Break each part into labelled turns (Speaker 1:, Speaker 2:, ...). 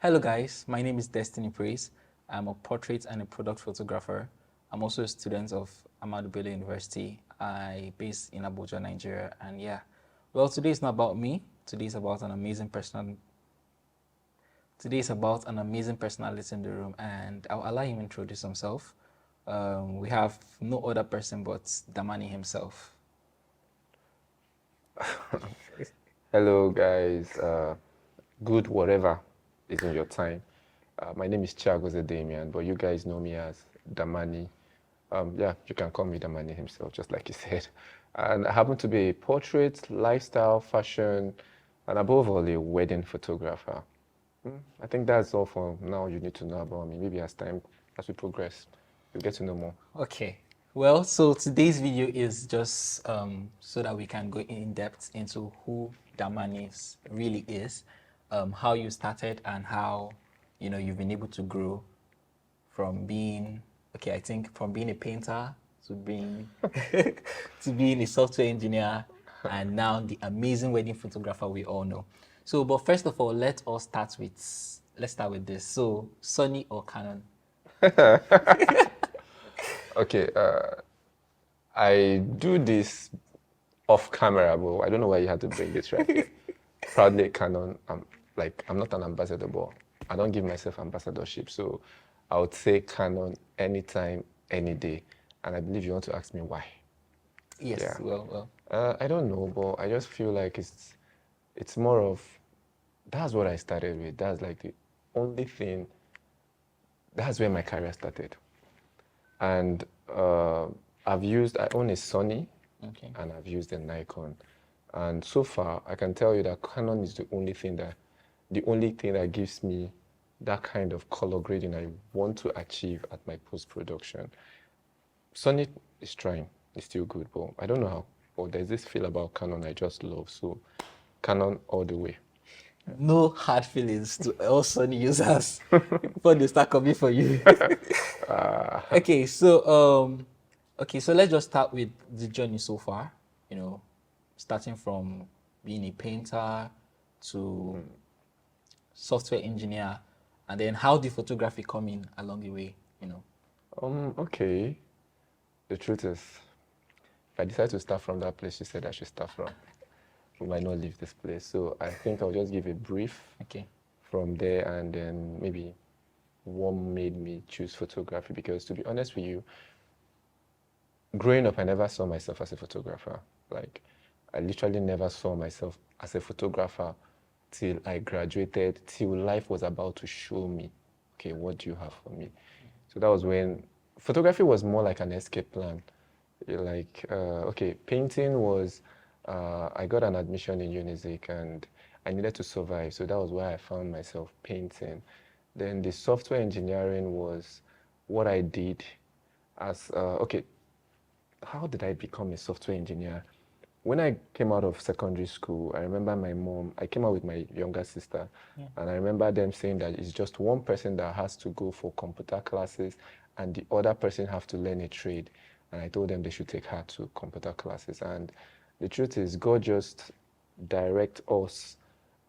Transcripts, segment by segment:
Speaker 1: Hello guys, my name is Destiny Praise. I'm a portrait and a product photographer. I'm also a student of Ahmadu Bello University. I based in Abuja, Nigeria. And yeah, well, today is not about me. Today is about an amazing person. Today is about an amazing personality in the room, and I'll allow him introduce himself. We have no other person but Damani himself.
Speaker 2: Hello, guys. Good whatever is in your time. My name is Chiagoze Damian, but you guys know me as Damani. Yeah, you can call me Damani himself, just like you said. And I happen to be a portrait, lifestyle, fashion, and above all, a wedding photographer. I think that's all for now you need to know about me. Maybe as we progress, you'll get to know more.
Speaker 1: Okay. Well, so today's video is just so that we can go in depth into who Damanis really is, how you started, and how you've been able to grow from being I think from being a painter to being to being a software engineer, and now the amazing wedding photographer we all know. So, but first of all, let's start with this. So, Sony or Canon?
Speaker 2: Okay, I do this off camera, but I don't know why you had to bring this right here. Proudly Canon. I'm not an ambassador, but I don't give myself ambassadorship. So I would say Canon anytime, any day. And I believe you want to ask me why.
Speaker 1: Yes.
Speaker 2: Yeah.
Speaker 1: Well.
Speaker 2: I don't know, but I just feel like it's more of that's what I started with. That's like the only thing. That's where my career started. And I own a Sony,
Speaker 1: Okay.
Speaker 2: and I've used a Nikon. And so far, I can tell you that Canon is the only thing that gives me that kind of color grading I want to achieve at my post-production. Sony is trying, it's still good, but I don't know how. But there's this feel about Canon I just love, so Canon all the way.
Speaker 1: No hard feelings to all Sony users before they start coming for you. Okay, so so let's just start with the journey so far. You know, starting from being a painter to software engineer, and then how did photography come in along the way? You know.
Speaker 2: Okay. The truth is, if I decide to start from that place you said I should start from, we might not leave this place. So I think I'll just give a brief
Speaker 1: Okay.
Speaker 2: from there, and then maybe what made me choose photography. Because to be honest with you, growing up, I never saw myself as a photographer. Like, I literally never saw myself as a photographer till I graduated, till life was about to show me, okay, what do you have for me? So that was when photography was more like an escape plan. Like, okay, painting was, I got an admission in Unizik and I needed to survive. So that was why I found myself painting. Then the software engineering was what I did as, okay, how did I become a software engineer? When I came out of secondary school, I remember my mom, I came out with my younger sister, and I remember them saying that it's just one person that has to go for computer classes and the other person have to learn a trade. And I told them they should take her to computer classes. And the truth is, God just direct us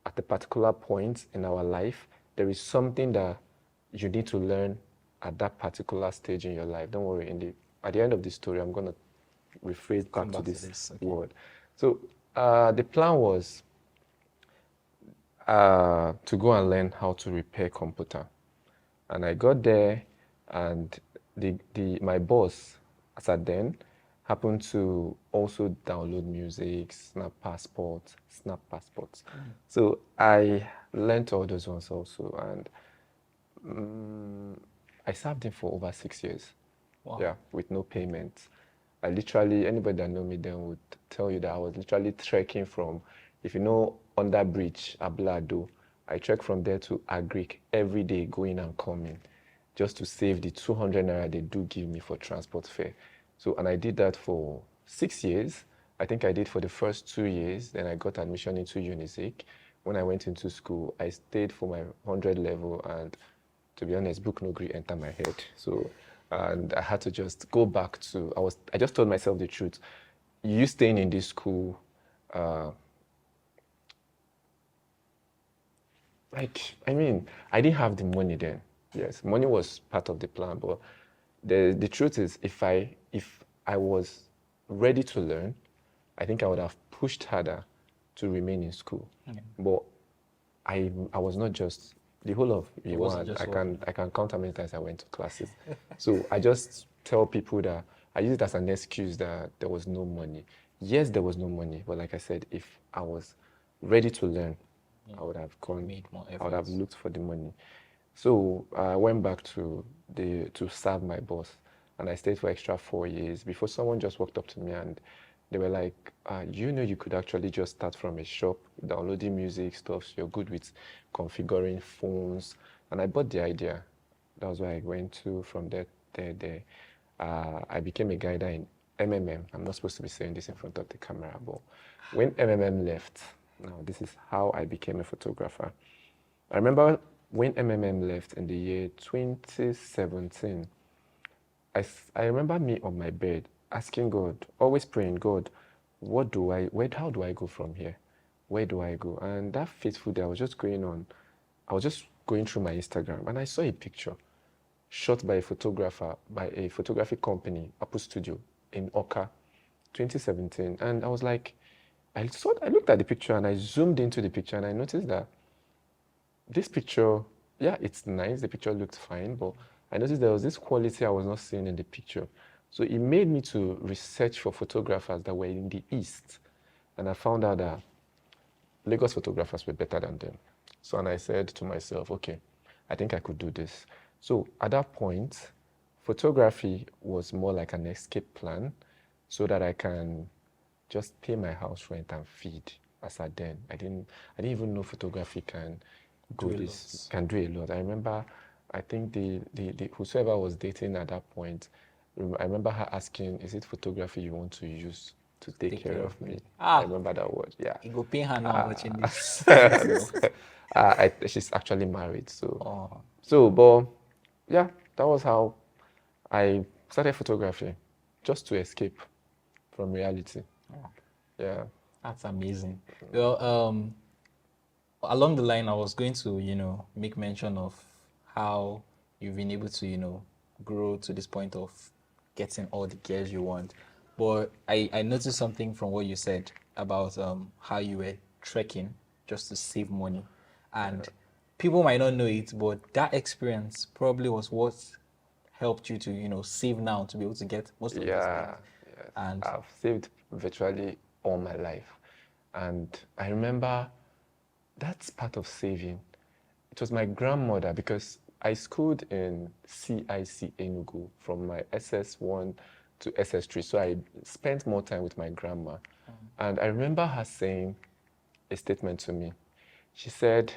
Speaker 2: at a particular point in our life. There is something that you need to learn at that particular stage in your life. Don't worry, at the end of this story, I'm going to rephrase
Speaker 1: Come
Speaker 2: back to
Speaker 1: back to
Speaker 2: this
Speaker 1: this. Okay.
Speaker 2: word. So the plan was to go and learn how to repair computer. And I got there, and my boss, as at then, happened to also download music, snap passports. So I learned all those ones also, and I served him for over 6 years.
Speaker 1: Wow.
Speaker 2: Yeah, with no payment. I literally, anybody that know me then would tell you that I was literally trekking from, if you know, under bridge, Ablado, I trek from there to Agric every day, going and coming, just to save the 200 naira they do give me for transport fare. So, and I did that for 6 years. I think I did for the first 2 years. Then I got admission into Unizik. When I went into school, I stayed for my 100 level, and to be honest, book no gree enter my head. So, and I had to just go back to, I just told myself the truth. You staying in this school, like, I mean, I didn't have the money then. Yes, money was part of the plan, but the truth is, if I was ready to learn, I think I would have pushed harder to remain in school.
Speaker 1: Yeah.
Speaker 2: But I was not just the whole of
Speaker 1: It
Speaker 2: year
Speaker 1: wasn't
Speaker 2: one.
Speaker 1: just
Speaker 2: I
Speaker 1: what.
Speaker 2: can I can count how many times I went to classes. So I just tell people that I use it as an excuse that there was no money. Yes, there was no money, but like I said, if I was ready to learn,
Speaker 1: Yeah.
Speaker 2: I would have gone.
Speaker 1: Made more
Speaker 2: I would have
Speaker 1: efforts.
Speaker 2: looked for the money. So I went back to serve my boss, and I stayed for extra 4 years before someone just walked up to me and they were like, "You know, you could actually just start from a shop, downloading music stuff. So you're good with configuring phones." And I bought the idea. That was where I went to from there. I became a guider in MMM. I'm not supposed to be saying this in front of the camera, but when MMM left, now this is how I became a photographer. I remember when MMM left in the year 2017, I remember me on my bed asking God, always praying, God, how do I go from here? Where do I go? And that fateful day, I was just going through my Instagram and I saw a picture shot by a photographer, by a photography company, Apple Studio in Oka, 2017. And I was like, I looked at the picture and I zoomed into the picture and I noticed that this picture, yeah, it's nice. The picture looked fine, but I noticed there was this quality I was not seeing in the picture. So it made me to research for photographers that were in the East. And I found out that Lagos photographers were better than them. So, and I said to myself, okay, I think I could do this. So at that point, photography was more like an escape plan so that I can just pay my house rent and feed. As at then, I didn't even know photography
Speaker 1: Do a lot.
Speaker 2: can do a lot. I remember, I think the whosoever was dating at that point, I remember her asking, "Is it photography you want to use to take
Speaker 1: Take
Speaker 2: care
Speaker 1: care
Speaker 2: of
Speaker 1: of me.
Speaker 2: me?" I
Speaker 1: Ah,
Speaker 2: remember that word. Yeah.
Speaker 1: it go pain her now watching this.
Speaker 2: No. She's actually married, so
Speaker 1: Oh,
Speaker 2: but yeah, that was how I started photography, just to escape from reality.
Speaker 1: oh,
Speaker 2: Yeah.
Speaker 1: that's amazing. Well, along the line, I was going to, make mention of how you've been able to, grow to this point of getting all the gears you want. But I noticed something from what you said about how you were trekking just to save money. And people might not know it, but that experience probably was what helped you to, save now to be able to get most of these things.
Speaker 2: Yeah, yes.
Speaker 1: And
Speaker 2: I've saved virtually all my life. And I remember that's part of saving. It was my grandmother because I schooled in CIC Enugu from my SS1 to SS3. So I spent more time with my grandma. And I remember her saying a statement to me. She said,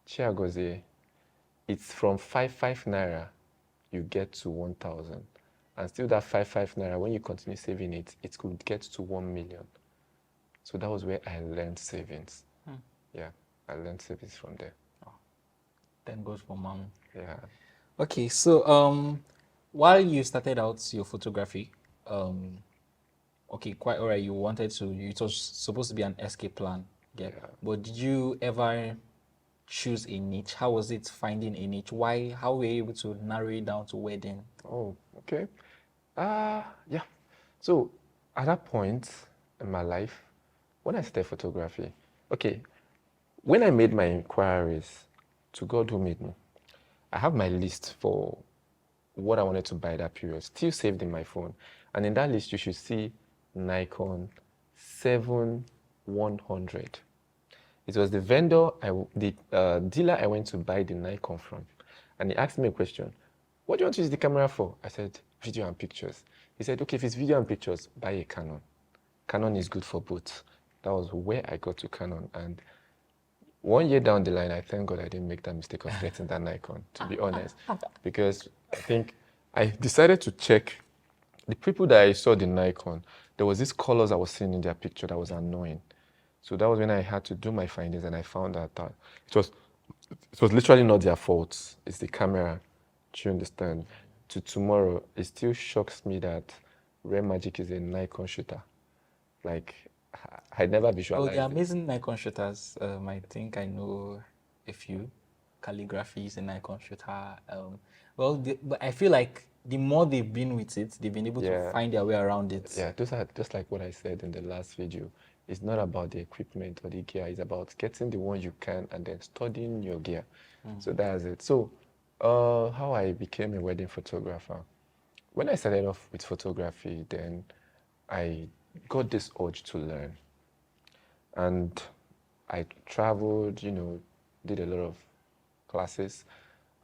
Speaker 2: "Chiagozie, it's from 5 naira you get to 1,000. And still that 5 naira, when you continue saving it, it could get to 1 million." So that was where I learned savings. Yeah, I learned savings from there.
Speaker 1: then goes for mom.
Speaker 2: Yeah.
Speaker 1: Okay, so while you started out your photography, um, okay, quite all right. You wanted to. It was supposed to be an escape plan. Yeah.
Speaker 2: Yeah.
Speaker 1: But did you ever choose a niche? How was it finding a niche? Why? How were you able to narrow it down to wedding?
Speaker 2: Oh, okay. Yeah. So at that point in my life, when I started photography, okay, when I made my inquiries to God who made me, I have my list for what I wanted to buy that period, still saved in my phone. And in that list, you should see Nikon 7100. It was the dealer I went to buy the Nikon from. And he asked me a question. "What do you want to use the camera for?" I said, "Video and pictures." He said, "Okay, if it's video and pictures, buy a Canon. Canon is good for both." That was where I got to Canon. And 1 year down the line, I thank God I didn't make that mistake of getting that Nikon, to be honest. Because I think I decided to check the people that I saw the Nikon, there was these colors I was seeing in their picture that was annoying. So that was when I had to do my findings and I found out that it was literally not their fault. It's the camera. Do you understand? To tomorrow, it still shocks me that Rare Magic is a Nikon shooter. Like, I never
Speaker 1: Oh, the
Speaker 2: visualized it.
Speaker 1: amazing Nikon shooters. I think I know a few calligraphies and icon shooter. But I feel like the more they've been with it, they've been able to
Speaker 2: Yeah.
Speaker 1: find their way around it.
Speaker 2: Yeah, those are just like what I said in the last video. It's not about the equipment or the gear. It's about getting the one you can and then studying your gear. So that's it. So, how I became a wedding photographer. When I started off with photography, then I got this urge to learn. And I traveled, did a lot of classes.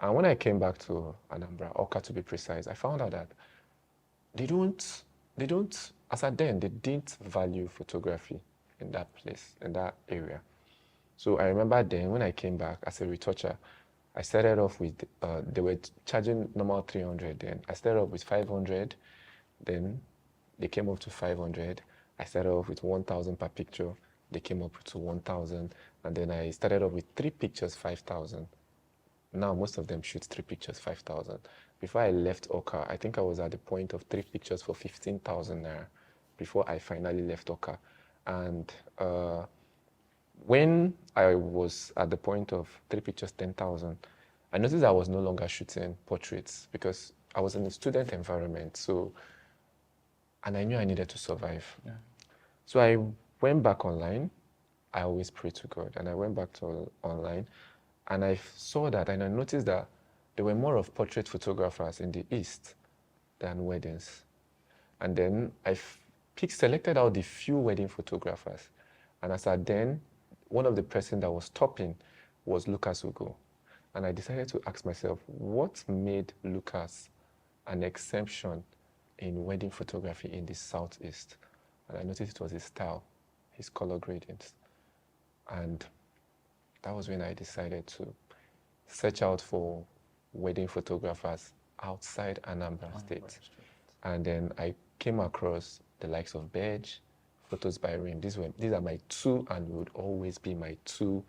Speaker 2: And when I came back to Anambra, Oka to be precise, I found out that they don't, as at then, they didn't value photography in that place, in that area. So I remember then when I came back as a retoucher, I started off with, they were charging normal 300 then. I started off with 500, then they came up to 500. I started off with 1,000 per picture. They came up to 1,000. And then I started off with 3 pictures, 5,000. Now most of them shoot 3 pictures, 5,000. Before I left Oka, I think I was at the point of 3 pictures for 15,000 naira before I finally left Oka. And when I was at the point of 3 pictures, 10,000, I noticed I was no longer shooting portraits because I was in a student environment. So, and I knew I needed to survive.
Speaker 1: Yeah.
Speaker 2: So I went back online. I always pray to God. And I went back to online and I saw that and I noticed that there were more of portrait photographers in the East than weddings. And then I selected out the few wedding photographers. And as at then, one of the person that was topping was Lucas Ugo. And I decided to ask myself, what made Lucas an exception in wedding photography in the Southeast? And I noticed it was his style, his color gradients. And that was when I decided to search out for wedding photographers outside Anambra State. And then I came across the likes of Bedge, Photos by Rim. These are my two and would always be my two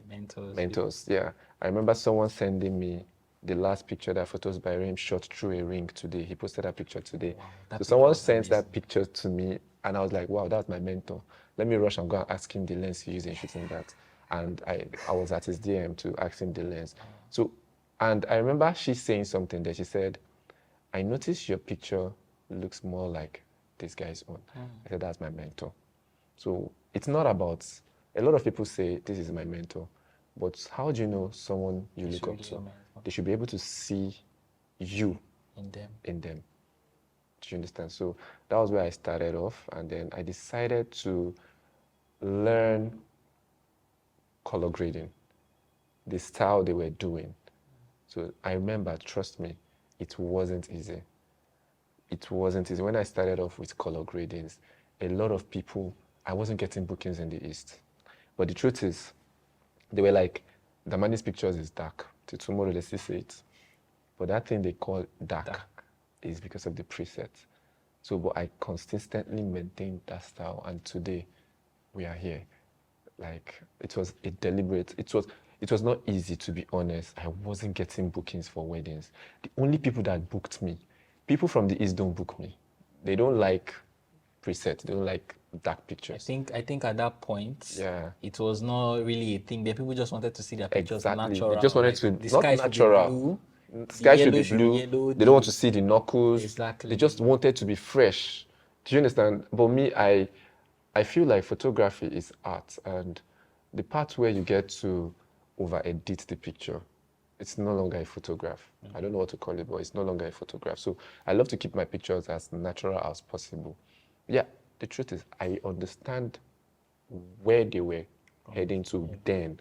Speaker 2: mentors. Yeah. I remember someone sending me the last picture that Photos by Rim shot through a ring today. He posted that picture today. Wow, so someone sent that picture to me and I was like, wow, that's my mentor. Let me rush and go and ask him the lens he used in shooting that. And I was at his DM to ask him the lens. So, and I remember she saying something there. She said, I noticed your picture looks more like this guy's own. I said, that's my mentor. So it's not about, a lot of people say, this is my mentor. But how do you know someone you look up to? They should be able to see you in them. Do you understand? So that was where I started off. And then I decided to learn color grading, the style they were doing. So I remember, trust me, it wasn't easy. It wasn't easy. When I started off with color gradings, a lot of people, I wasn't getting bookings in the East. But the truth is, they were like, Damanis pictures is dark. Till tomorrow they still say it. But that thing they call dark is because of the preset. So, but I consistently maintained that style, and today we are here. Like, it was a deliberate, it was not easy, to be honest. I wasn't getting bookings for weddings. The only people that booked me, people from the East don't book me. They don't like preset. They don't like dark pictures.
Speaker 1: I think at that point,
Speaker 2: yeah,
Speaker 1: it was not really a thing. The people just wanted to see their pictures natural.
Speaker 2: They just wanted
Speaker 1: like,
Speaker 2: to, not natural. The sky should be blue. Yellow, they don't want to see the knuckles.
Speaker 1: Exactly.
Speaker 2: They just wanted to be fresh. Do you understand? But me, I feel like photography is art, and the part where you get to over-edit the picture, it's no longer a photograph. I don't know what to call it, but it's no longer a photograph. So I love to keep my pictures as natural as possible. Yeah, the truth is I understand where they were heading to then.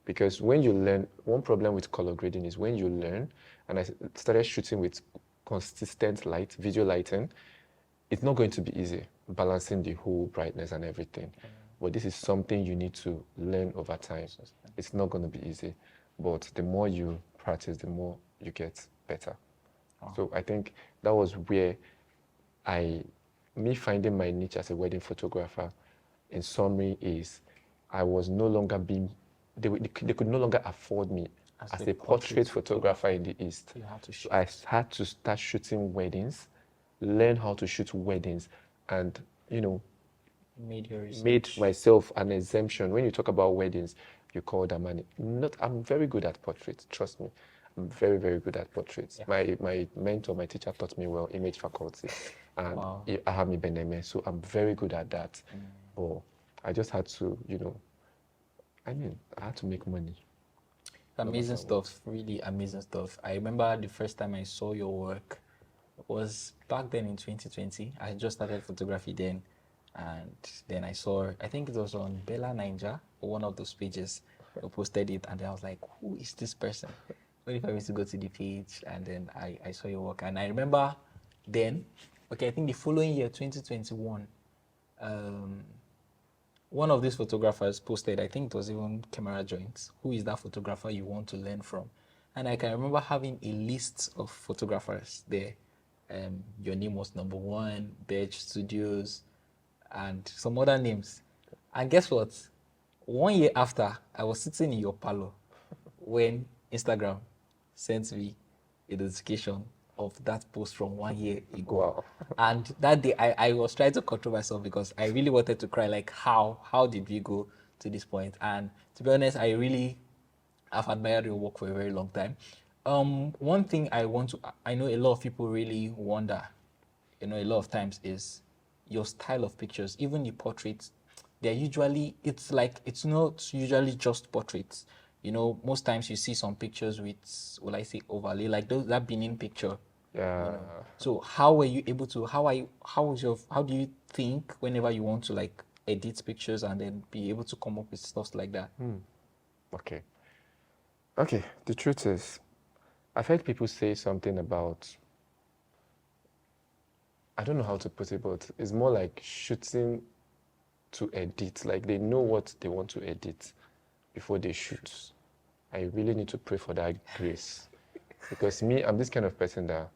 Speaker 2: Because when you learn, one problem with color grading is when you learn, and I started shooting with consistent light, video lighting, it's not going to be easy, balancing the whole brightness and everything. But this is something you need to learn over time. It's not going to be easy, but the more you practice, the more you get better. So I think that was where me finding my niche as a wedding photographer, in summary, is I was no longer being, they could no longer afford me as a portrait photographer in the East. So I had to start shooting weddings, learn how to shoot weddings, and
Speaker 1: Made your
Speaker 2: made
Speaker 1: research.
Speaker 2: myself an exemption. When you talk about weddings, you call Damani. Not, I'm very good at portraits. Trust me, I'm very, very good at portraits.
Speaker 1: Yeah.
Speaker 2: My mentor, my teacher taught me well, image faculty, and
Speaker 1: Wow.
Speaker 2: I have me beneme, so I'm very good at that. But I just had to, I mean, I had to make money, no
Speaker 1: Amazing
Speaker 2: matter what.
Speaker 1: stuff, really amazing stuff. I remember the first time I saw your work was back then in 2020. I just started photography then, and then I saw, I think it was on Bella Ninja, one of those pages, who posted it, and then I was like, who is this person? What if I was to go to the page, and then I saw your work, and I remember then, okay, I think the following year, 2021, um, one of these photographers posted, I think it was even Camera Joints, who is that photographer you want to learn from? And I can remember having a list of photographers there. Your name was number one, Bedge Studios, and some other names. And guess what? 1 year after, I was sitting in your parlor when Instagram sent me a notification of that post from 1 year ago.
Speaker 2: Wow.
Speaker 1: And that day, I was trying to control myself because I really wanted to cry. Like, how did we go to this point? And to be honest, I've admired your work for a very long time. One thing I know a lot of people really wonder, a lot of times is your style of pictures, even the portraits. It's not usually just portraits. Most times you see some pictures with, will I say, overlay, like that Benin picture.
Speaker 2: Yeah.
Speaker 1: So how were you able to? How do you think whenever you want to like edit pictures and then be able to come up with stuff like that?
Speaker 2: Okay. Okay. The truth is, I've heard people say something about, I don't know how to put it, but it's more like shooting to edit. Like they know what they want to edit before they shoot. I really need to pray for that grace. Because me, I'm this kind of person that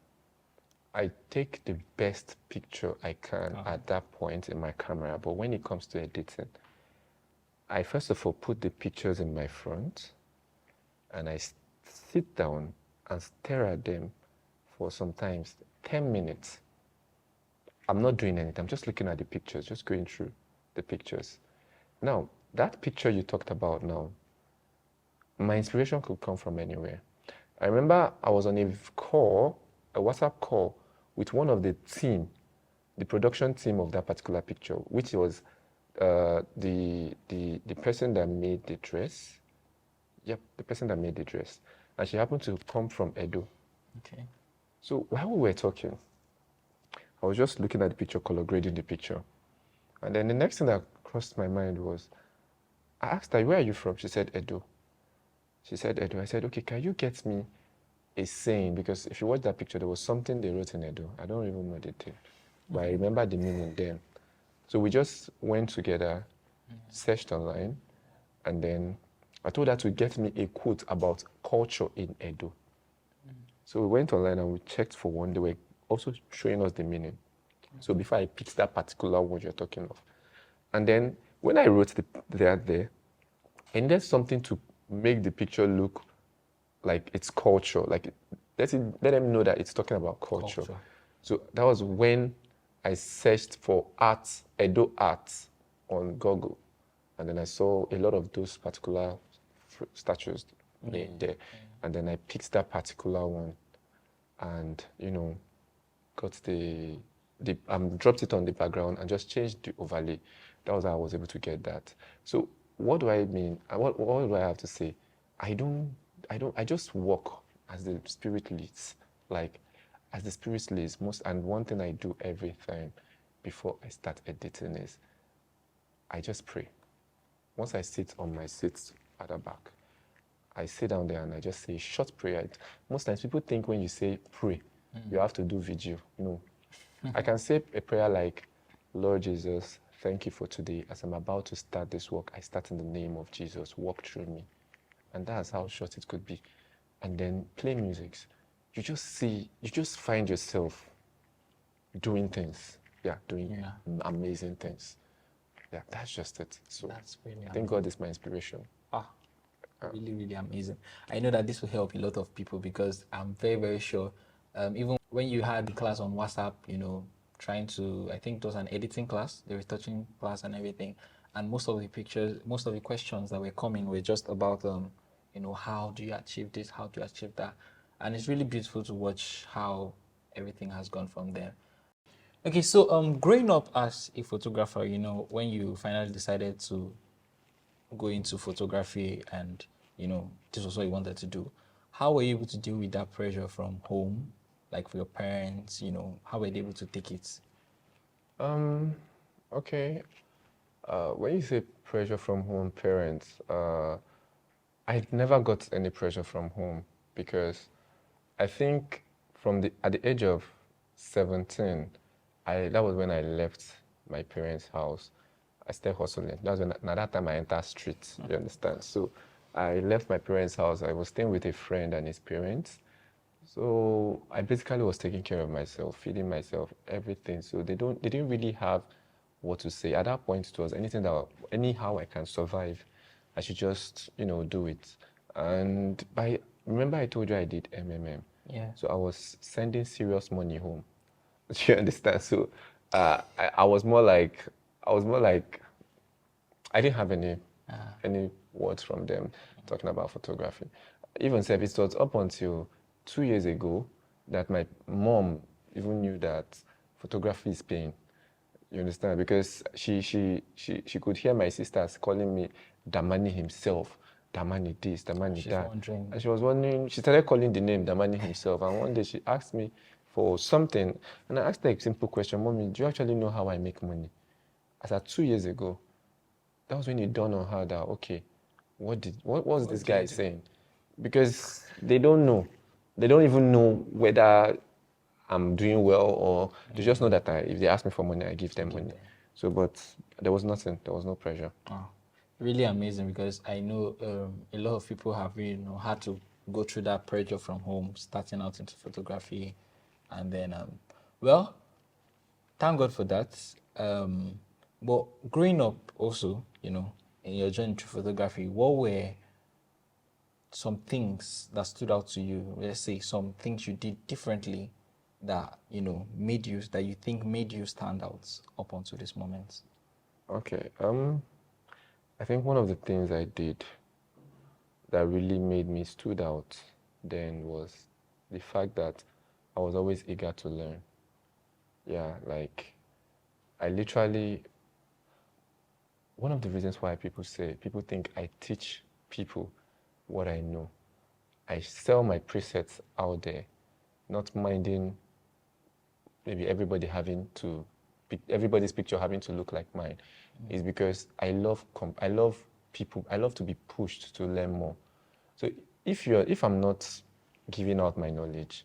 Speaker 2: I take the best picture I can at that point in my camera. But when it comes to editing, I first of all put the pictures in my front and I sit down and stare at them for sometimes 10 minutes. I'm not doing anything. I'm just looking at the pictures, just going through the pictures. Now, that picture you talked about now, my inspiration could come from anywhere. I remember I was on a WhatsApp call with one of the team, the production team of that particular picture, which was the person that made the dress. Yep, the person that made the dress. And she happened to come from Edo.
Speaker 1: Okay.
Speaker 2: So while we were talking, I was just looking at the picture, color grading the picture. And then the next thing that crossed my mind was, I asked her, where are you from? She said, Edo. She said, Edo. I said, okay, can you get me a saying? Because if you watch that picture, there was something they wrote in Edo. I don't even know the thing, but I remember the meaning then. So we just went together, searched online, and then I told her to get me a quote about culture in Edo. So we went online and we checked for one. They were also showing us the meaning. So before I picked that particular one you're talking of. And then when I wrote that there, I needed something to make the picture look like it's culture. Like let them know that it's talking about culture. So that was when I searched for art, Edo art on Google. And then I saw a lot of those particular statues there. And then I picked that particular one and, got dropped it on the background and just changed the overlay. That was how I was able to get that. So what do I mean? What do I have to say? I just walk as the Spirit leads. Like, as the Spirit leads and one thing I do every time before I start editing is I just pray. Once I sit on my seat at the back, I sit down there and I just say short prayer. Most times people think when you say pray, you have to do vigil. No. I can say a prayer like, Lord Jesus, thank you for today. As I'm about to start this work, I start in the name of Jesus. Walk through me. And that's how short it could be. And then play music. You just find yourself doing things. Yeah, doing amazing things. Yeah, that's just it. So
Speaker 1: That's really
Speaker 2: I think God is my inspiration.
Speaker 1: Really, really amazing. I know that this will help a lot of people because I'm very, very sure, even when you had the class on WhatsApp, trying to, I think it was an editing class, the retouching class and everything. And most of the pictures, most of the questions that were coming were just about, how do you achieve this? How do you achieve that? And it's really beautiful to watch how everything has gone from there. Okay, so growing up as a photographer, when you finally decided to go into photography and this was what you wanted to do, how were you able to deal with that pressure from home, like for your parents? How were they able to take it?
Speaker 2: Um, okay. When you say pressure from home, parents, I never got any pressure from home because I think at the age of 17, that was when I left my parents' house. I started hustling. That was when at that time I entered street. You understand? So I left my parents' house. I was staying with a friend and his parents. So I basically was taking care of myself, feeding myself, everything. So they didn't really have what to say. At that point, it was anyhow I can survive, I should just, do it. And remember I told you I did MMM.
Speaker 1: Yeah.
Speaker 2: So I was sending serious money home. Do you understand? So I was more like, I didn't have any words from them talking about photography. Even said it was up until 2 years ago that my mom even knew that photography is pain. You understand? Because she could hear my sisters calling me Damani himself, Damani this, Damani
Speaker 1: She's
Speaker 2: that.
Speaker 1: wondering.
Speaker 2: And she was wondering, she started calling the name Damani himself. And one day she asked me for something. And I asked her a simple question, Mommy, do you actually know how I make money? As at 2 years ago, that was when it dawned on her that, okay, what was this guy saying? Because they don't know. They don't even know whether I'm doing well or they just know that if they ask me for money, I give them money. So, but there was nothing. There was no pressure.
Speaker 1: Oh, really amazing, because I know a lot of people have had to go through that pressure from home, starting out into photography, and then well, thank God for that. But growing up also, in your journey to photography, what were some things that stood out to you? Let's say some things you did differently that that you think made you stand out up until this moment.
Speaker 2: Okay. I think one of the things I did that really made me stood out then was the fact that I was always eager to learn. Yeah, like I literally, one of the reasons why people think I teach people what I know. I sell my presets out there, not minding maybe everybody's picture having to look like mine. Is because I love people. I love to be pushed to learn more. So if I'm not giving out my knowledge,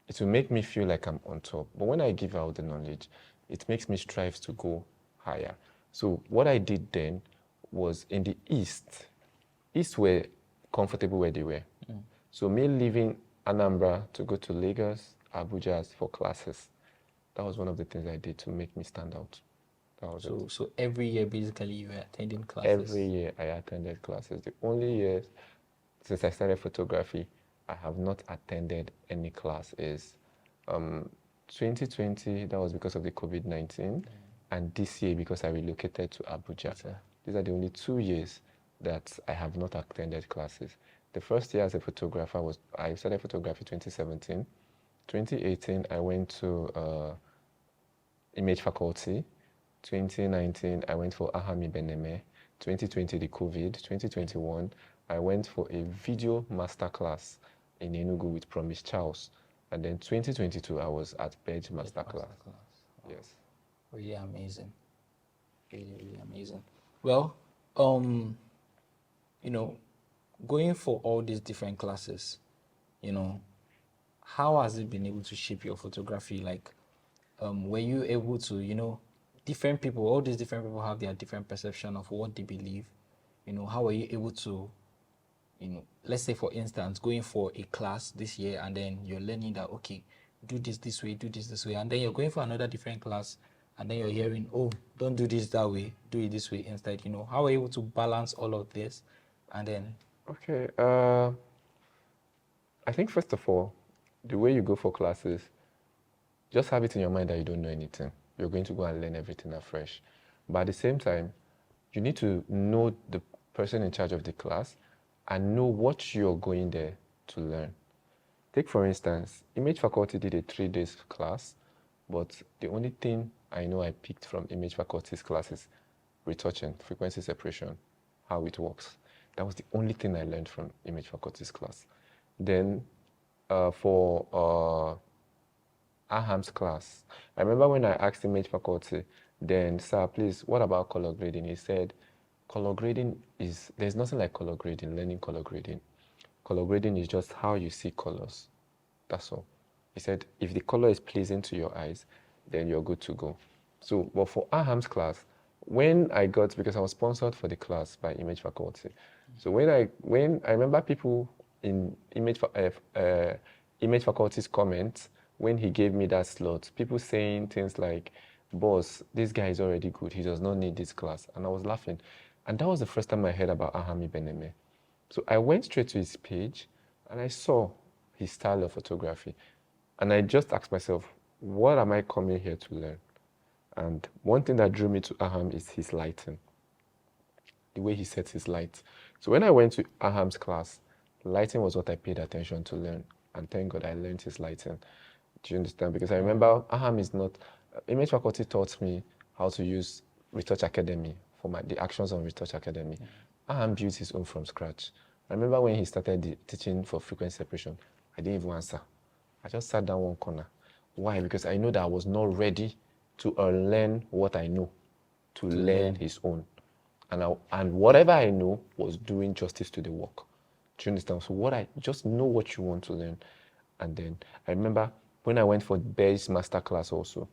Speaker 2: it will make me feel like I'm on top. But when I give out the knowledge, it makes me strive to go higher. So what I did then was in the East were comfortable where they were. So me leaving Anambra to go to Lagos, Abuja for classes, that was one of the things I did to make me stand out. That was it.
Speaker 1: So every year basically you were attending classes.
Speaker 2: Every year I attended classes. The only year since I started photography I have not attended any class is 2020. That was because of the COVID-19, and this year because I relocated to Abuja. These are the only 2 years that I have not attended classes. The first year as a photographer I started photography 2017. 2018 I went to image faculty. 2019 I went for Ahami Beneme. 2020 the COVID. 2021 I went for a video masterclass in Enugu with Promise Charles. And then 2022 I was at Page Masterclass. Yes.
Speaker 1: Really amazing. Really, really amazing. Well, going for all these different classes, how has it been able to shape your photography? Like, were you able to, different people, all these different people have their different perception of what they believe. How were you able to, let's say for instance, going for a class this year and then you're learning that, okay, do this way, do this way, and then you're going for another different class and then you're hearing, oh, don't do this that way, do it this way instead. How are you able to balance all of this? And then
Speaker 2: Okay. I think first of all, the way you go for classes, just have it in your mind that you don't know anything. You're going to go and learn everything afresh. But at the same time, you need to know the person in charge of the class and know what you're going there to learn. Take, for instance, image faculty did a 3 days class, but the only thing I know I picked from image faculty's class is retouching, frequency separation, how it works. That was the only thing I learned from image faculty's class. Then for Aham's class, I remember when I asked image faculty, then, sir, please, what about color grading? He said, color grading is, there's nothing like color grading, learning color grading. Color grading is just how you see colors. That's all. He said, if the color is pleasing to your eyes, then you're good to go. So, but for Aham's class, when I got, because I was sponsored for the class by image faculty. So when I remember people in image faculty's comments, when he gave me that slot, people saying things like, boss, this guy is already good. He does not need this class. And I was laughing. And that was the first time I heard about Ahami Beneme. So I went straight to his page and I saw his style of photography. And I just asked myself, what am I coming here to learn? And one thing that drew me to Aham is his lighting, the way he sets his light. So when I went to Aham's class, lighting was what I paid attention to learn. And thank God I learned his lighting. Do you understand? Because I remember Aham is not, image faculty taught me how to use Retouch Academy for the actions on Retouch Academy. Aham built his own from scratch. I remember when he started teaching for frequency separation, I didn't even answer. I just sat down one corner. Why? Because I know that I was not ready to learn what I know, to learn his own. And whatever I know was doing justice to the work. Do you understand? So just know what you want to learn. And then I remember when I went for Beige master class also,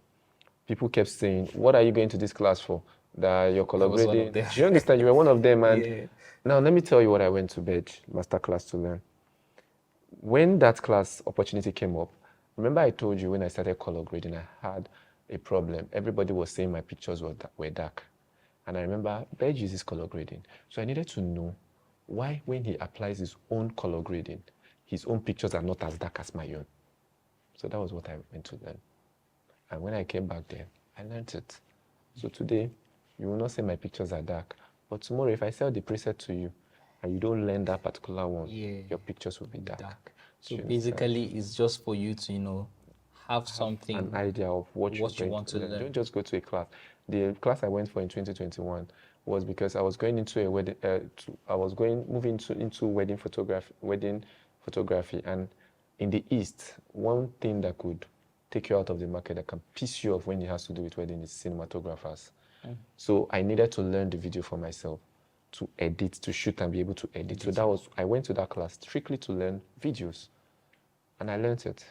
Speaker 2: people kept saying, what are you going to this class for? That you're collaborating. Do you understand? You were one of them. And now let me tell you what I went to Beige master class to learn. When that class opportunity came up, remember I told you when I started color grading, I had a problem. Everybody was saying my pictures were dark. And I remember Beige uses color grading. So I needed to know why when he applies his own color grading, his own pictures are not as dark as my own. So that was what I went to learn. And when I came back there, I learned it. So today, you will not say my pictures are dark. But tomorrow, if I sell the preset to you, and you don't learn that particular one, your pictures will be dark.
Speaker 1: So basically, it's just for you to, have something,
Speaker 2: an idea of what you want to learn. Don't just go to a class. The class I went for in 2021 was because I was going into a wedding. Moving into wedding photography, and in the East, one thing that could take you out of the market, that can piss you off when it has to do with wedding, is cinematographers. So I needed to learn the video for myself, to edit, to shoot, and be able to edit. So I went to that class strictly to learn videos, and I learned it.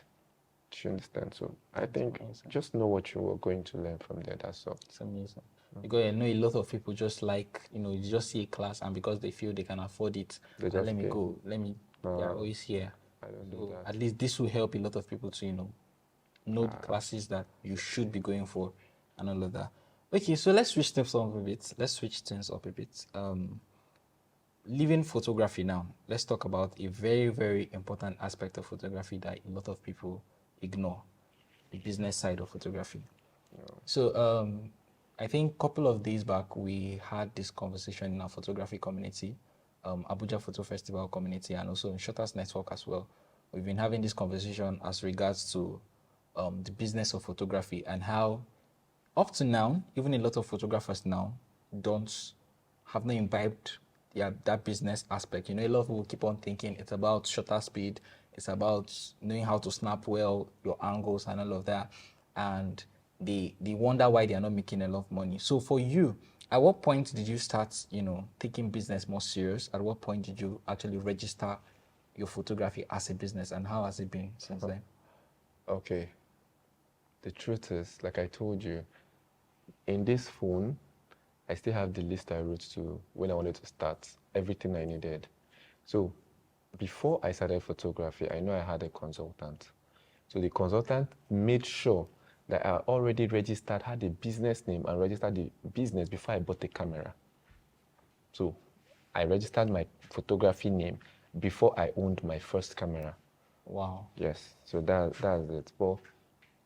Speaker 2: Do you understand? So I think just know what you are going to learn from there. That's all.
Speaker 1: It's amazing. Because I know a lot of people just you just see a class, and because they feel they can afford it, let me go. They're always here.
Speaker 2: I don't do that.
Speaker 1: At least this will help a lot of people to, know the classes that you should be going for and all of that. Okay, so let's switch things up a bit. Leaving photography now, let's talk about a very, very important aspect of photography that a lot of people ignore, the business side of photography. So I think a couple of days back, we had this conversation in our photography community, Abuja Photo Festival community, and also in Shutters Network as well. We've been having this conversation as regards to the business of photography, and how up to now, even a lot of photographers now have not imbibed that business aspect. A lot of people keep on thinking it's about shutter speed, it's about knowing how to snap well, your angles and all of that, and they wonder why they are not making a lot of money. So for you, at what point did you start, taking business more serious? At what point did you actually register your photography as a business, and how has it been since then?
Speaker 2: Okay. The truth is, like I told you, in this phone, I still have the list I wrote to when I wanted to start, everything I needed. So before I started photography, I know I had a consultant. So the consultant made sure that I already had the business name and registered the business before I bought the camera. So I registered my photography name before I owned my first camera.
Speaker 1: Wow.
Speaker 2: Yes, so that's it. But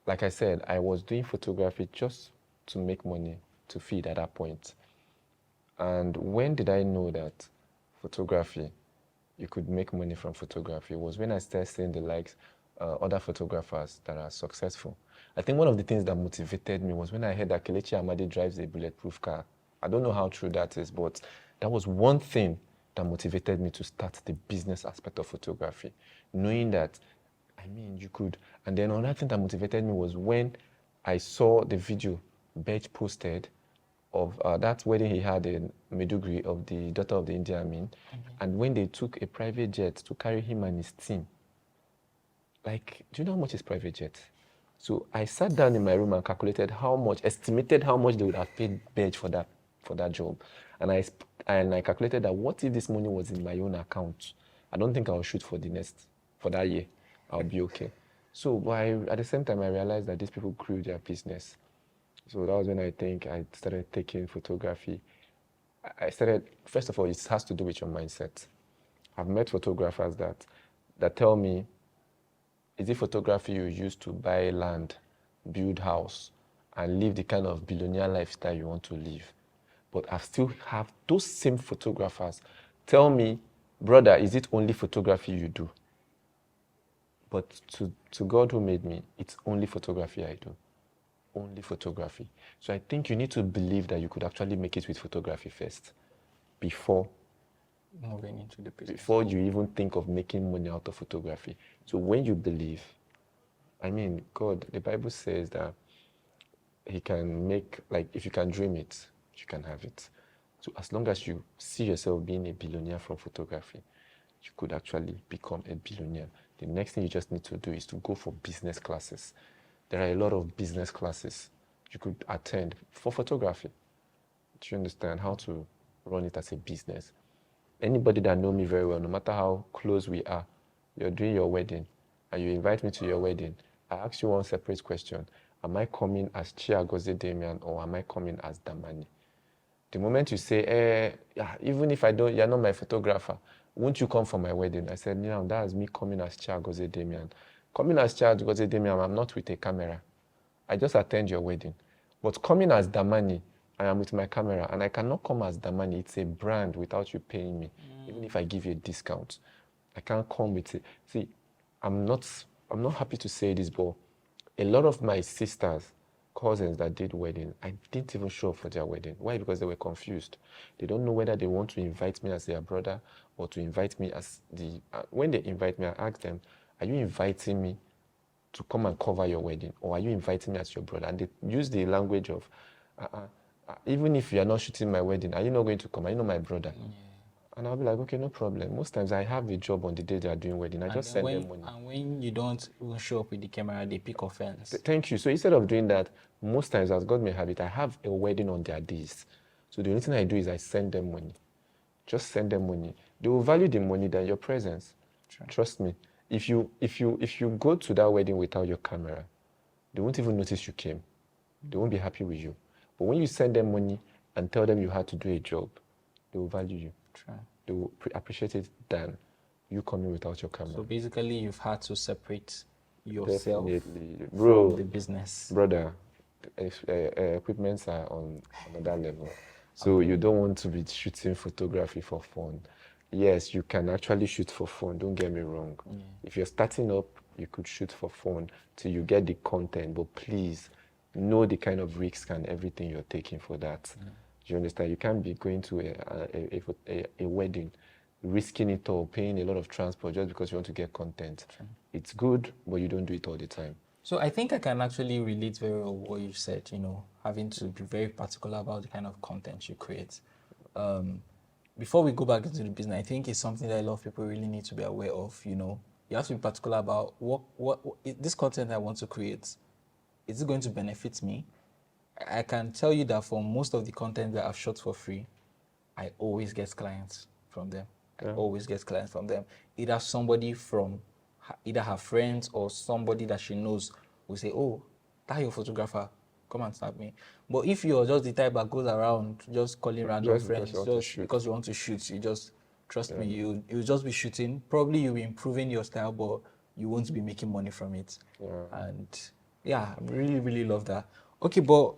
Speaker 2: like I said, I was doing photography just to make money to feed at that point. And when did I know that photography, you could make money from photography? It was when I started seeing the likes, other photographers that are successful. I think one of the things that motivated me was when I heard that Kelechi Amadi drives a bulletproof car. I don't know how true that is, but that was one thing that motivated me to start the business aspect of photography, knowing that, I mean, you could. And then another thing that motivated me was when I saw the video Bej posted of that wedding he had in Maiduguri of the daughter of the Indian Amin, and when they took a private jet to carry him and his team. Like, do you know how much is private jet? So I sat down in my room and calculated how much, estimated how much they would have paid Bej for that job, and I calculated that what if this money was in my own account? I don't think I'll shoot for that year. I'll be okay. So, at the same time, I realized that these people grew their business. So that was when I think I started taking photography. I started, first of all, it has to do with your mindset. I've met photographers that tell me, is it photography you use to buy land, build house, and live the kind of billionaire lifestyle you want to live? But I still have those same photographers tell me, brother, is it only photography you do? But to God who made me, it's only photography I do. Only photography. So I think you need to believe that you could actually make it with photography first before
Speaker 1: moving into the business.
Speaker 2: Before you even think of making money out of photography. So when you believe, I mean, God, the Bible says that he can make, like, if you can dream it, you can have it. So as long as you see yourself being a billionaire from photography, you could actually become a billionaire. The next thing you just need to do is to go for business classes. There are a lot of business classes you could attend for photography. Do you understand how to run it as a business? Anybody that knows me very well, no matter how close we are, you're doing your wedding and you invite me to your wedding, I ask you one separate question. Am I coming as Chiagozie Damian or am I coming as Damani? The moment you say, even if you're not my photographer, won't you come for my wedding? I said, that is me coming as Chiagozie Damian. Coming as Chiagozie Damian, I'm not with a camera. I just attend your wedding. But coming as Damani, I am with my camera, and I cannot come as Damani. It's a brand without you paying me. Even if I give you a discount, I can't come with it. See, I'm not happy to say this, but a lot of my sisters, cousins that did wedding, I didn't even show up for their wedding. Why? Because they were confused. They don't know whether they want to invite me as their brother or to invite me as the... when they invite me, I ask them, are you inviting me to come and cover your wedding, or are you inviting me as your brother? And they use the language of, even if you are not shooting my wedding, are you not going to come? Are you not my brother? Yeah. And I'll be like, okay, no problem. Most times I have a job on the day they are doing wedding. I just send them money.
Speaker 1: And when you don't even show up with the camera, they pick offense.
Speaker 2: Thank you. So instead of doing that, most times, as God may have it, I have a wedding on their days. So the only thing I do is I send them money. Just send them money. They will value the money than your presence. Sure. Trust me. If you go to that wedding without your camera, they won't even notice you came. They won't be happy with you. But when you send them money and tell them you had to do a job, they will value you.
Speaker 1: True.
Speaker 2: They will appreciate it than you coming without your camera.
Speaker 1: So basically, you've had to separate yourself
Speaker 2: from
Speaker 1: the business.
Speaker 2: Brother, equipments are on another level. So you don't want to be shooting photography for fun. Yes, you can actually shoot for fun, don't get me wrong. Yeah. If you're starting up, you could shoot for fun till you get the content, but please know the kind of risks and everything you're taking for that. Yeah. Do you understand? You can't be going to a wedding, risking it all, paying a lot of transport just because you want to get content. Sure. It's good, but you don't do it all the time.
Speaker 1: So I think I can actually relate very well what you said, having to be very particular about the kind of content you create. Before we go back into the business, I think it's something that a lot of people really need to be aware of. You have to be particular about what this content I want to create. Is it going to benefit me? I can tell you that for most of the content that I've shot for free, I always get clients from them. Yeah. I always get clients from them. Either somebody from either her friends or somebody that she knows will say, "Oh, that your photographer, come and snap me." But if you're just the type that goes around just calling random friends just because you want to shoot, you just trust me, you'll just be shooting. Probably you'll be improving your style, but you won't be making money from it. Yeah. And Yeah, I really, really love that. Okay, but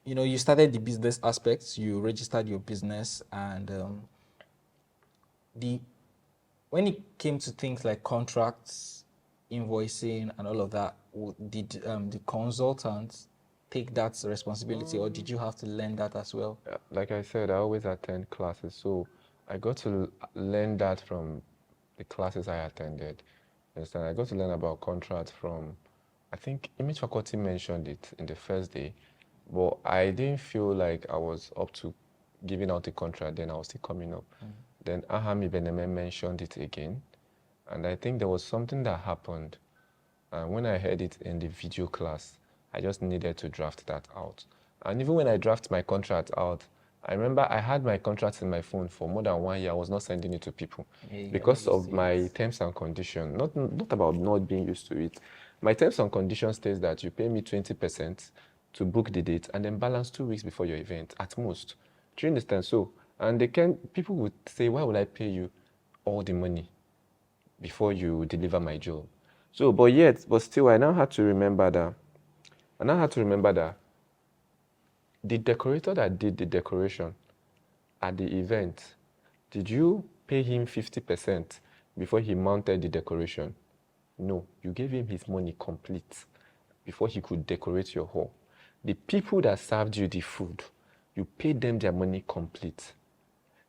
Speaker 1: you started the business aspects, you registered your business, and the when it came to things like contracts, invoicing, and all of that, did the consultant take that responsibility, or did you have to learn that as well?
Speaker 2: Like I said, I always attend classes, so I got to learn that from the classes I attended. Understand? I got to learn about contracts from, I think image faculty mentioned it in the first day, but I didn't feel like I was up to giving out a contract. Then I was still coming up. Then Ahami Beneme mentioned it again, and I think there was something that happened. And when I heard it in the video class, I just needed to draft that out. And even when I draft my contract out, I remember I had my contract in my phone for more than 1 year. I was not sending it to people
Speaker 1: Yeah, you're not
Speaker 2: because
Speaker 1: used
Speaker 2: of
Speaker 1: to
Speaker 2: my
Speaker 1: it.
Speaker 2: terms and conditions. Not about not being used to it. My terms and conditions states that you pay me 20% to book the date and then balance 2 weeks before your event at most. Do you understand? So, and people would say, why would I pay you all the money before you deliver my job? So, but still, I now had to remember that. I now had to remember that the decorator that did the decoration at the event, did you pay him 50% before he mounted the decoration? No, you gave him his money complete before he could decorate your hall. The people that served you the food, you paid them their money complete.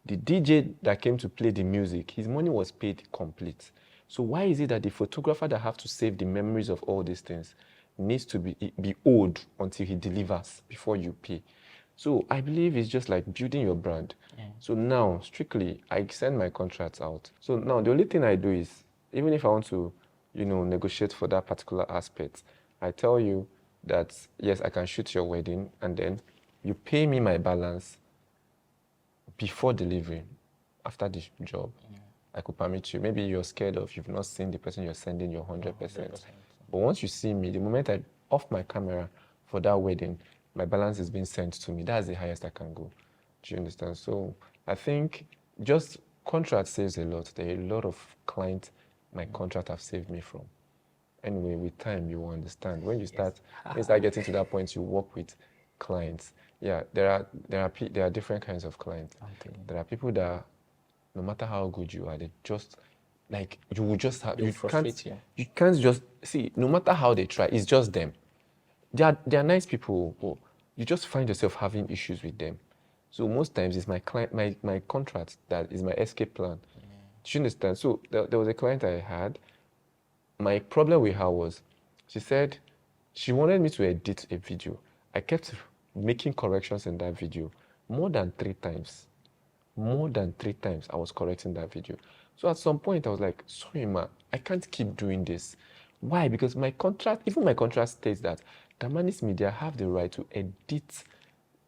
Speaker 2: The DJ that came to play the music, his money was paid complete. So why is it that the photographer that have to save the memories of all these things needs to be owed until he delivers before you pay? So I believe it's just like building your brand.
Speaker 1: Yeah.
Speaker 2: So now, strictly, I send my contracts out. So now the only thing I do is, even if I want to, negotiate for that particular aspect, I tell you that, yes, I can shoot your wedding, and then you pay me my balance before delivery, after the job. I could permit you. Maybe you're scared of, you've not seen the person you're sending your 100%. But once you see me, the moment I off my camera for that wedding, my balance is being sent to me. That's the highest I can go. Do you understand? So I think just contract saves a lot. There are a lot of clients my contract have saved me from. Anyway, with time you will understand. When you start getting to that point, you work with clients. Yeah, there are different kinds of clients.
Speaker 1: Okay.
Speaker 2: There are people that no matter how good you are, they just like you will just have
Speaker 1: They'll
Speaker 2: you
Speaker 1: frustrate you.
Speaker 2: can't just see, no matter how they try, it's just them. They are nice people, but you just find yourself having issues with them. So most times it's my client, my contract that is my escape plan. Do you understand? So there was a client I had. My problem with her was she said she wanted me to edit a video. I kept making corrections in that video more than 3 times. More than 3 times I was correcting that video. So at some point I was like, sorry ma, I can't keep doing this. Why? Because even my contract states that Damanis Media have the right to edit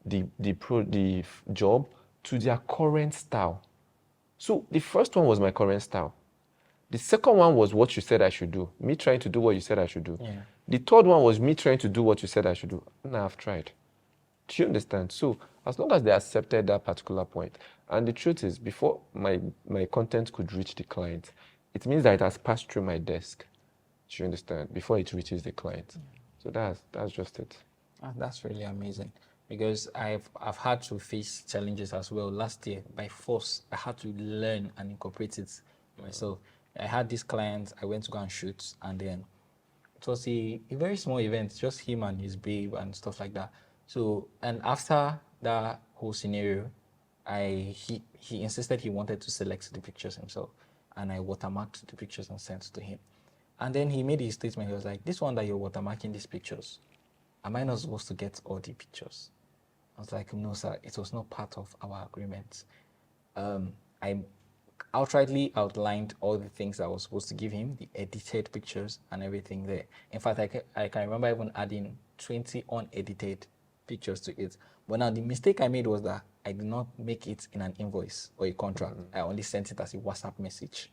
Speaker 2: the job to their current style. So the first one was my current style. The second one was what you said I should do. Me trying to do what you said I should do.
Speaker 1: Yeah.
Speaker 2: The third one was me trying to do what you said I should do. And I've tried. Do you understand? So as long as they accepted that particular point, and the truth is, before my content could reach the client, it means that it has passed through my desk. Do you understand? Before it reaches the client. So that's just it.
Speaker 1: That's really amazing, because I've had to face challenges as well. Last year, by force, I had to learn and incorporate it myself. I had this client, I went to go and shoot, and then it was a very small event, just him and his babe and stuff like that. So, and after that whole scenario, he insisted he wanted to select the pictures himself, and I watermarked the pictures and sent to him. And then he made his statement. He was like, "This one that you're watermarking these pictures, am I not supposed to get all the pictures?" I was like, "No, sir, it was not part of our agreement." I outrightly outlined all the things I was supposed to give him, the edited pictures and everything there. In fact, I can remember even adding 20 unedited pictures to it. But now the mistake I made was that I did not make it in an invoice or a contract. I only sent it as a WhatsApp message.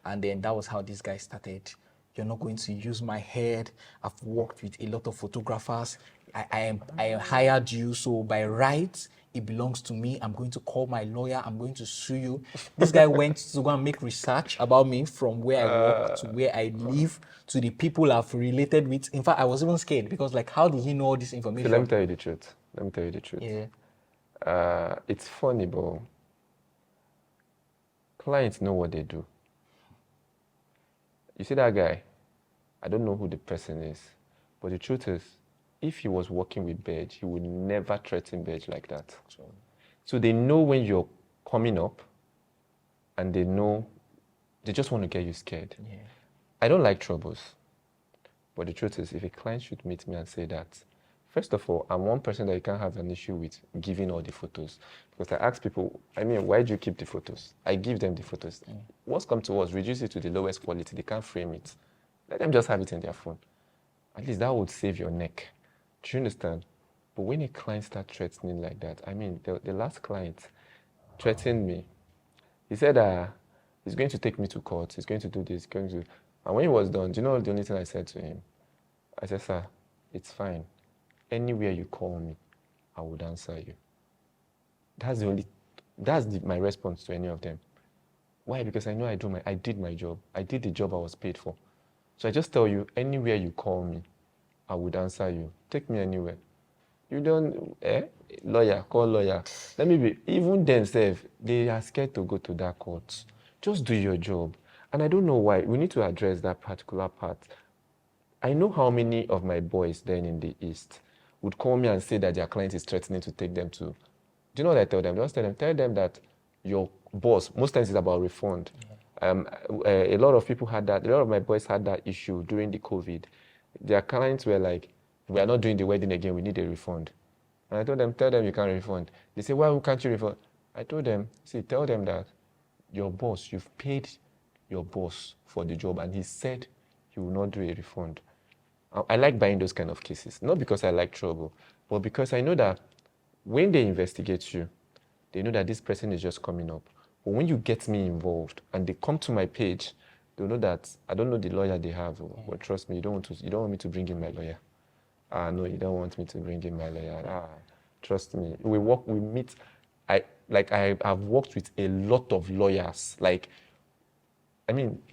Speaker 1: And then that was how this guy started. "You're not going to use my head. I've worked with a lot of photographers. I hired you, so by right it belongs to me. I'm going to call my lawyer. I'm going to sue you. This guy went to go and make research about me from where I work to where I live to the people I've related with. In fact, I was even scared because like, how did he know all this
Speaker 2: So let me
Speaker 1: information?
Speaker 2: tell you the truth. Let me tell you the truth.
Speaker 1: Yeah.
Speaker 2: It's funny, but clients know what they do. You see that guy? I don't know who the person is, but the truth is, if he was working with Bedge, he would never threaten Bedge like that. So they know when you're coming up, and they know they just want to get you scared.
Speaker 1: Yeah.
Speaker 2: I don't like troubles, but the truth is, if a client should meet me and say that, first of all, I'm one person that you can't have an issue with giving all the photos. Because I ask people, I mean, why do you keep the photos? I give them the photos. What's come to us, reduce it to the lowest quality. They can't frame it. Let them just have it in their phone. At least that would save your neck. Do you understand? But when a client starts threatening like that, I mean, the last client threatened me. He said he's going to take me to court. He's going to do this. And when he was done, do you know the only thing I said to him? I said, sir, it's fine. Anywhere you call me, I would answer you. That's my response to any of them. Why? Because I know I did my job. I did the job I was paid for. So I just tell you, anywhere you call me, I would answer you. Take me anywhere. You don't, lawyer, call lawyer. Let me be, even themselves, they are scared to go to that court. Just do your job. And I don't know why. We need to address that particular part. I know how many of my boys then in the East would call me and say that their client is threatening to take them to. Do you know what I tell them? Just tell them that your boss, most times it's about refund. A lot of people had that, a lot of my boys had that issue during the COVID. Their clients were like, we are not doing the wedding again, we need a refund. And I told them, tell them you can't refund. They say, why can't you refund? I told them, see, tell them that your boss, you've paid your boss for the job and he said he will not do a refund. I like buying those kind of cases, not because I like trouble, but because I know that when they investigate you, they know that this person is just coming up. But when you get me involved and they come to my page, they'll know that I don't know the lawyer they have, but trust me, you don't want me to bring in my lawyer. No, you don't want me to bring in my lawyer. Trust me. We meet. I've worked with a lot of lawyers. The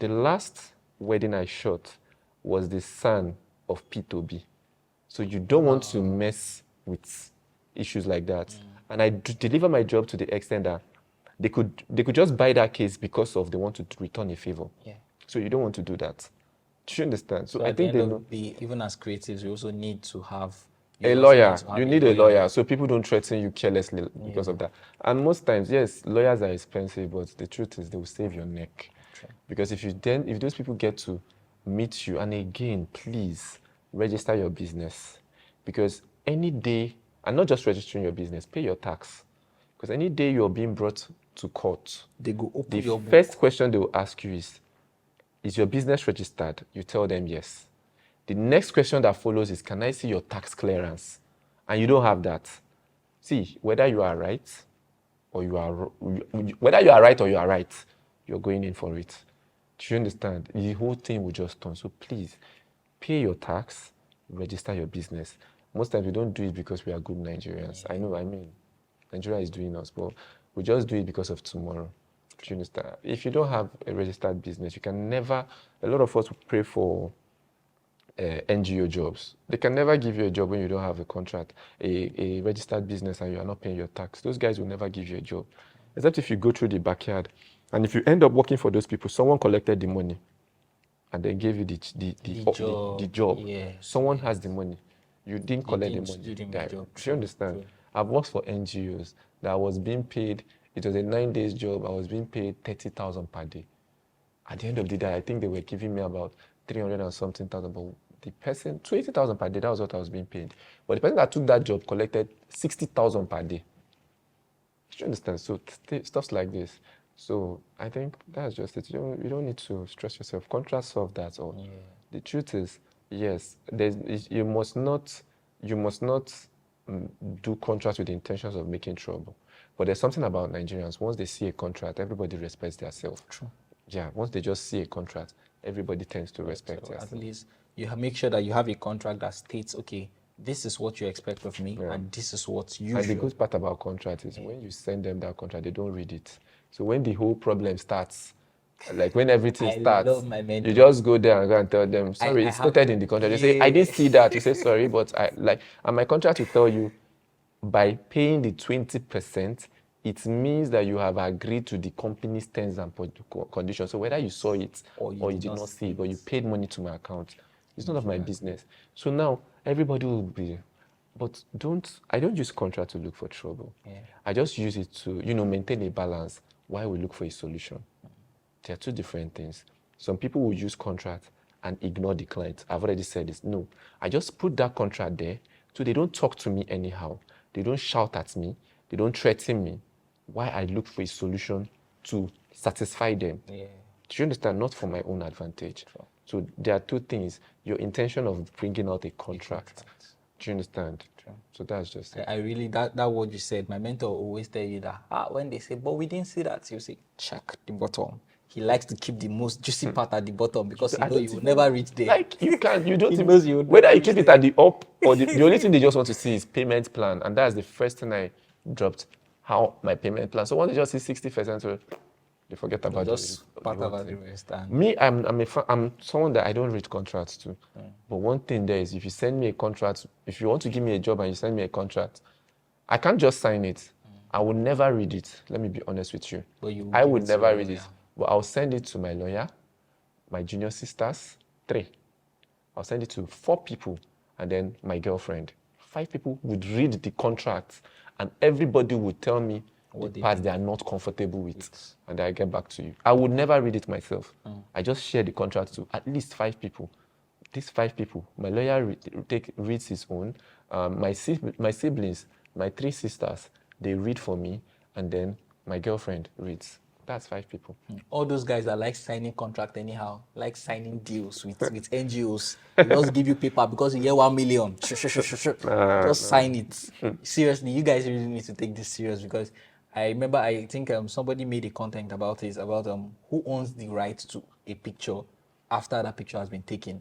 Speaker 2: last wedding I shot was the son of P2B. So you don't want to mess with issues like that. And I deliver my job to the extent that they could just buy that case because they want to return a favor.
Speaker 1: Yeah.
Speaker 2: So you don't want to do that. Do you understand? So I
Speaker 1: at the
Speaker 2: think
Speaker 1: end
Speaker 2: they
Speaker 1: of
Speaker 2: know.
Speaker 1: the day, even as creatives, we also need to have
Speaker 2: A lawyer. You need a lawyer, so people don't threaten you carelessly because of that. And most times, yes, lawyers are expensive, but the truth is they will save your neck.
Speaker 1: True.
Speaker 2: Because if those people get to meet you, and again, please register your business, because any day, and not just registering your business, pay your tax. Because any day you're being brought to court,
Speaker 1: They go open
Speaker 2: the
Speaker 1: your book.
Speaker 2: first question they will ask you is your business registered? You tell them yes. The next question that follows is, can I see your tax clearance? And you don't have that. See, whether you are right or you are right, you're going in for it. Do you understand? The whole thing will just turn. So please, pay your tax, register your business. Most times we don't do it because we are good Nigerians. Nigeria is doing us, but we just do it because of tomorrow. Do you understand? If you don't have a registered business, you can never, a lot of us pray for NGO jobs. They can never give you a job when you don't have a contract, a registered business, and you are not paying your tax. Those guys will never give you a job, except if you go through the backyard. And if you end up working for those people, someone collected the money and they gave you the job.
Speaker 1: Yes.
Speaker 2: Someone has the money. You didn't collect the money.
Speaker 1: Job.
Speaker 2: Do you understand? True. I've worked for NGOs that I was being paid, it was a 9 days job, I was being paid 30,000 per day. At the end of the day, I think they were giving me about 300 and something thousand, but the person, 20,000 per day, that was what I was being paid. But the person that took that job collected 60,000 per day. Do you understand? So stuff like this. So I think that's just it. You don't need to stress yourself. Contract solve that all. Yeah. The truth is, yes, you must not do contracts with the intentions of making trouble. But there's something about Nigerians. Once they see a contract, everybody respects themselves.
Speaker 1: True.
Speaker 2: Yeah. Once they just see a contract, everybody tends to respect themselves.
Speaker 1: At least you make sure that you have a contract that states, okay, this is what you expect of me,
Speaker 2: Yeah.
Speaker 1: and this is what you
Speaker 2: And the
Speaker 1: should.
Speaker 2: good part about contract is when you send them that contract, they don't read it. So when the whole problem starts, like when everything
Speaker 1: I
Speaker 2: starts,
Speaker 1: love my
Speaker 2: you
Speaker 1: mentor.
Speaker 2: just go there and go and tell them, sorry,
Speaker 1: I
Speaker 2: it's
Speaker 1: have-
Speaker 2: stated in the contract. You say, I didn't see that. You say, sorry, but I like, and my contract will tell you, by paying the 20%, it means that you have agreed to the company's terms and conditions. So whether you saw it or you did not see it, but you paid money to my account, it's none of my business. So now everybody will be, but I don't use contract to look for trouble.
Speaker 1: Yeah.
Speaker 2: I just use it to, maintain a balance while we look for a solution. There are two different things. Some people will use contract and ignore the client. I've already said this. No, I just put that contract there so they don't talk to me anyhow. They don't shout at me. They don't threaten me. Why I look for a solution to satisfy them.
Speaker 1: Yeah.
Speaker 2: Do you understand? Not for my own advantage.
Speaker 1: Sure.
Speaker 2: So there are two things. Your intention of bringing out a contract. Do you understand?
Speaker 1: True.
Speaker 2: So that's just it.
Speaker 1: I really, that what you said, my mentor always tell you that, when they say, but we didn't see that, you say, check the bottom. He likes to keep the most juicy part at the bottom because he knows you will never reach there.
Speaker 2: Like, you don't
Speaker 1: He
Speaker 2: even,
Speaker 1: knows you will
Speaker 2: whether
Speaker 1: never
Speaker 2: you keep
Speaker 1: reach
Speaker 2: it at the up or the only thing they just want to see is payment plan. And that's the first thing I dropped, how my payment plan. So once they just see 60%, so they forget about
Speaker 1: just part
Speaker 2: whole
Speaker 1: about the
Speaker 2: thing.
Speaker 1: rest. And
Speaker 2: Me, I'm someone that I don't read contracts to. But one thing there is, if you send me a contract, if you want to give me a job and you send me a contract, I can't just sign it. I will never read it. Let me be honest with you.
Speaker 1: But you
Speaker 2: I
Speaker 1: give
Speaker 2: would
Speaker 1: it to
Speaker 2: never
Speaker 1: your
Speaker 2: read it.
Speaker 1: lawyer.
Speaker 2: But I'll send it to my lawyer, my junior sisters, 3. I'll send it to 4 people, and then my girlfriend. 5 people would read the contract, and everybody would tell me
Speaker 1: What
Speaker 2: the
Speaker 1: they
Speaker 2: parts they are not comfortable with, and I get back to you. I would never read it myself. I just share the contract to at least 5 people. These 5 people, my lawyer reads his own. My siblings, my 3 sisters, they read for me, and then my girlfriend reads. That's 5 people.
Speaker 1: all those guys that like signing contract anyhow, like signing deals with NGOs, they just give you paper because you get 1 million. Just sign it. Seriously, you guys really need to take this serious because I remember I think somebody made a content about this, about who owns the right to a picture after that picture has been taken.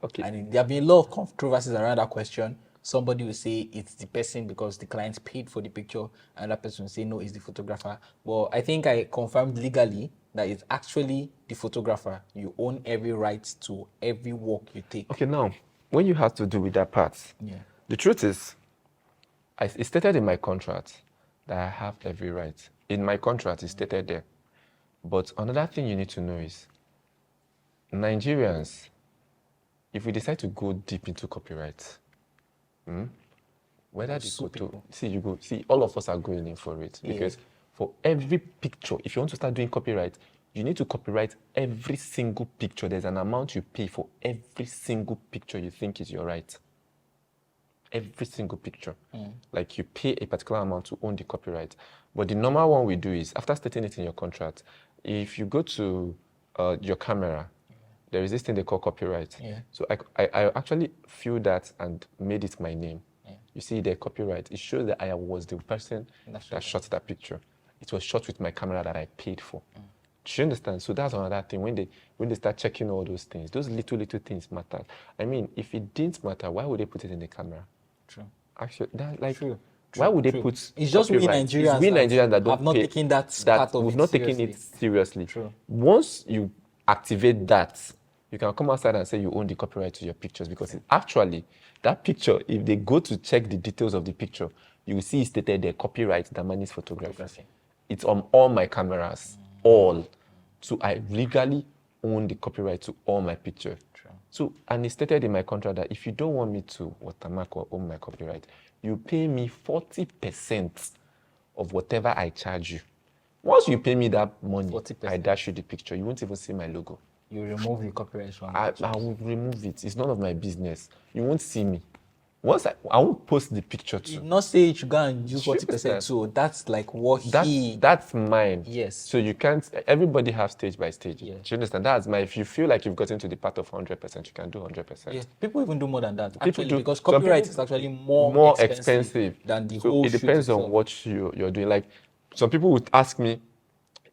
Speaker 2: Okay.
Speaker 1: And there have been a lot of controversies around that question. Somebody will say it's the person because the client paid for the picture, and that person will say no, it's the photographer. Well, I think I confirmed legally that it's actually the photographer. You own every right to every work you take.
Speaker 2: Okay, now, when you have to do with that part,
Speaker 1: Yeah.
Speaker 2: the truth is, it's stated in my contract that I have every right. In my contract, it's stated there. But another thing you need to know is, Nigerians, if we decide to go deep into copyright, whether the
Speaker 1: sue
Speaker 2: photo,
Speaker 1: people.
Speaker 2: all of us are going in for it. Because for every picture, if you want to start doing copyright, you need to copyright every single picture. There's an amount you pay for every single picture you think is your right. Every single picture. Like you pay a particular amount to own the copyright. But the normal one we do is, after stating it in your contract, if you go to your camera, there is this thing they call copyright.
Speaker 1: Yeah.
Speaker 2: So I actually filled that and made it my name. You see the copyright. It shows that I was the person that shot that picture. It was shot with my camera that I paid for. Do you understand? So that's another thing. When they start checking all those things, those little things matter. I mean, if it didn't matter, why would they put it in the camera?
Speaker 1: True.
Speaker 2: Actually, that like,
Speaker 1: True.
Speaker 2: why would they
Speaker 1: True.
Speaker 2: put?
Speaker 1: It's just we
Speaker 2: copyright?
Speaker 1: Nigerians
Speaker 2: It's we
Speaker 1: that
Speaker 2: Nigerians that don't
Speaker 1: have not
Speaker 2: pay,
Speaker 1: taken that part of
Speaker 2: we've
Speaker 1: it
Speaker 2: not taken it
Speaker 1: seriously.
Speaker 2: seriously.
Speaker 1: True.
Speaker 2: Once you activate that, you can come outside and say you own the copyright to your pictures, because it's actually that picture, if they go to check the details of the picture, you will see it stated there, copyright Damanis photography. It's on all my cameras, all. So I legally own the copyright to all my pictures. So, and it's stated in my contract that if you don't want me to watermark or own my copyright, you pay me 40% of whatever I charge you. Once you pay me that money,
Speaker 1: 40%.
Speaker 2: I dash you the picture. You won't even see my logo.
Speaker 1: You remove the copyright from
Speaker 2: I will remove it. It's none of my business. You won't see me. Once I won't post the picture
Speaker 1: You
Speaker 2: too.
Speaker 1: not say you should go and use
Speaker 2: Sure,
Speaker 1: 40% too. That's like what
Speaker 2: That's mine.
Speaker 1: Yes.
Speaker 2: So you can't. Everybody have stage by stage.
Speaker 1: Yeah.
Speaker 2: Do you understand? That's my. If you feel like you've gotten to the part of 100%, you can do 100%.
Speaker 1: Yes, people even do more than that.
Speaker 2: People
Speaker 1: Actually,
Speaker 2: do.
Speaker 1: because
Speaker 2: Some
Speaker 1: copyright
Speaker 2: people-
Speaker 1: is actually more
Speaker 2: More
Speaker 1: expensive
Speaker 2: expensive
Speaker 1: than the
Speaker 2: so
Speaker 1: whole
Speaker 2: it
Speaker 1: shoot
Speaker 2: depends on
Speaker 1: itself.
Speaker 2: what you're doing. Like some people would ask me,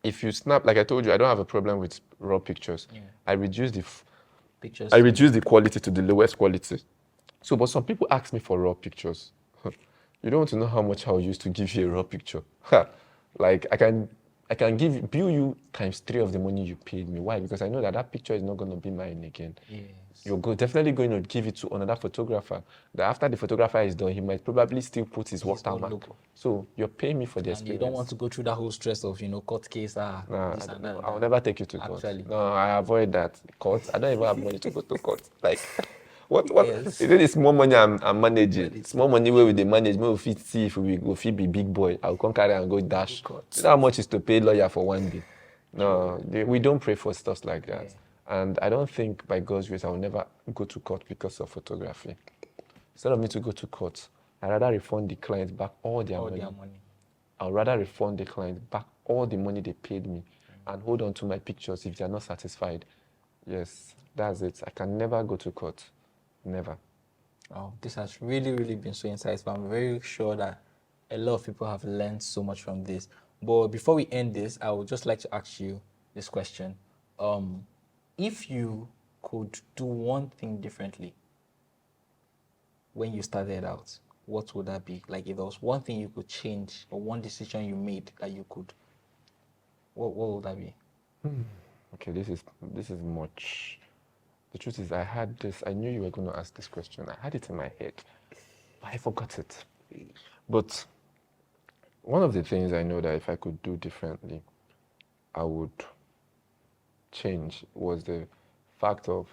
Speaker 2: if you snap, like I told you, I don't have a problem with raw pictures. I reduce the
Speaker 1: Pictures.
Speaker 2: I reduce the quality to the lowest quality. So, but some people ask me for raw pictures. You don't want to know how much I'll use to give you a raw picture. Like I can bill you ×3 of the money you paid me. Why? Because I know that that picture is not going to be mine again.
Speaker 1: Yes.
Speaker 2: You're definitely going to give it to another photographer. That after the photographer is done, he might probably still put his watermark. So you're paying me for the experience.
Speaker 1: And you don't want to go through that whole stress of, court case, this and that.
Speaker 2: I'll never take you to court.
Speaker 1: Actually.
Speaker 2: No, I avoid that. Court. I don't even have money to go to court. Like, what?
Speaker 1: Yes.
Speaker 2: Is it the small money I'm managing? Small money where we the manage, we fit see if we go fit be big boy. I'll come carry and go dash. You know how much is to pay lawyer for one day? No, we don't pray for stuff like that. Yeah. And I don't think by God's grace I will never go to court because of photography. Instead of me to go to court, I'd rather refund the client back all their money. I'd rather refund the client back all the money they paid me and hold on to my pictures if they're not satisfied. Yes, that's it. I can never go to court. Never.
Speaker 1: Oh, this has really, really been so insightful. I'm very sure that a lot of people have learned so much from this. But before we end this, I would just like to ask you this question. If you could do one thing differently when you started out, what would that be? Like if there was one thing you could change or one decision you made that you could, what would that be?
Speaker 2: Okay, this is much. The truth is I had this, I knew you were going to ask this question. I had it in my head, but I forgot it. But one of the things I know that if I could do differently, I would change was the fact of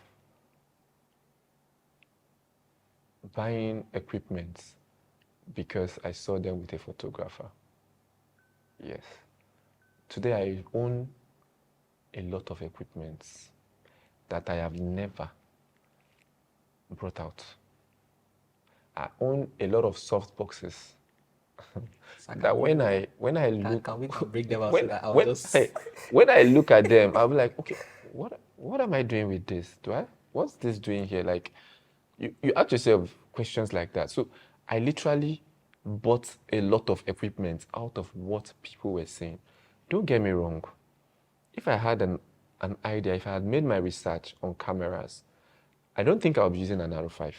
Speaker 2: buying equipment because I saw them with a photographer. Yes. Today I own a lot of equipment that I have never brought out. I own a lot of soft boxes that when I look,
Speaker 1: can we break them out
Speaker 2: when I look at them, I'll be like, okay, what am I doing with this? What's this doing here? Like, you ask yourself questions like that. So I literally bought a lot of equipment out of what people were saying. Don't get me wrong. If I had an idea, if I had made my research on cameras, I don't think I'll be using an R5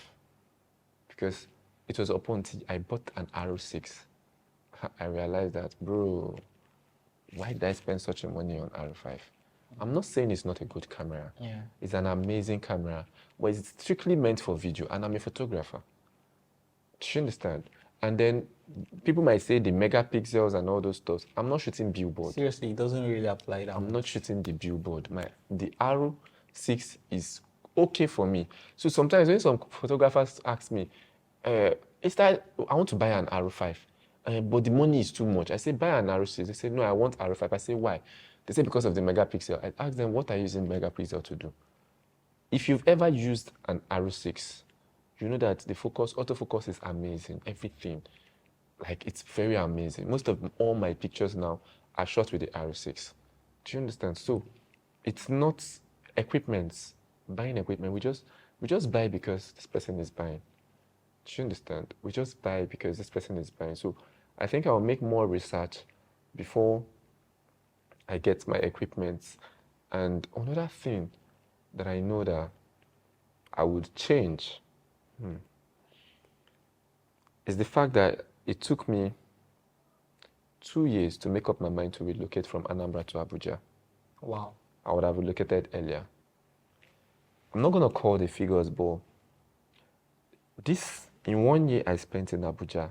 Speaker 2: because it was upon I bought an R6. I realized that, bro, why did I spend such a money on R5? I'm not saying it's not a good camera.
Speaker 1: Yeah.
Speaker 2: It's an amazing camera, but it's strictly meant for video, and I'm a photographer. Do you understand? And then people might say the megapixels and all those stuff. I'm not shooting billboard.
Speaker 1: Seriously, it doesn't really apply that
Speaker 2: I'm not shooting the billboard. The R6 is okay for me. So sometimes when some photographers ask me, I want to buy an R5, but the money is too much. I say, buy an R6. They say, no, I want R5. I say, why? They say, because of the megapixel. I ask them, what are you using megapixel to do? If you've ever used an R6, you know that the autofocus is amazing. Everything. Like, it's very amazing. Most of all my pictures now are shot with the R6. Do you understand? So, it's not equipment, buying equipment. We just buy because this person is buying. Do you understand? We just buy because this person is buying. So, I think I'll make more research before I get my equipment. And another thing that I know that I would change is the fact that it took me 2 years to make up my mind to relocate from Anambra to Abuja.
Speaker 1: Wow.
Speaker 2: I would have relocated earlier. I'm not going to call the figures, but in 1 year I spent in Abuja,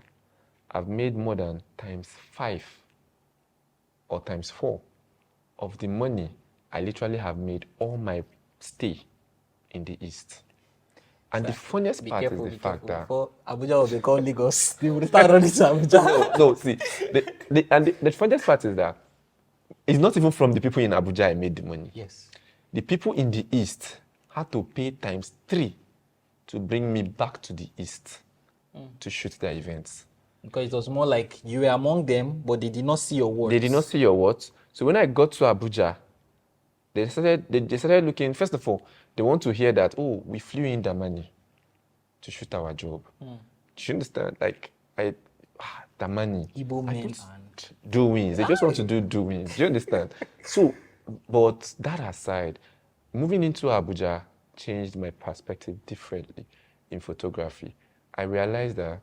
Speaker 2: I've made more than ×5 or ×4 of the money I literally have made all my stay in the East. And the funniest part is the fact that
Speaker 1: Abuja will be called Lagos. They will start running to Abuja.
Speaker 2: No, see, the funniest part is that it's not even from the people in Abuja I made the money.
Speaker 1: Yes.
Speaker 2: The people in the East had to pay ×3 to bring me back to the East to shoot their events.
Speaker 1: Because it was more like you were among them, but they did not see your words.
Speaker 2: They did not see your words. So when I got to Abuja, they started looking. First of all, they want to hear that, oh, we flew in Damani to shoot our job. Do you understand? Like, Damani.
Speaker 1: Igbo men and
Speaker 2: doings. They just want to do doings. Do you understand? So, but that aside, moving into Abuja changed my perspective differently. in photography, I realized that,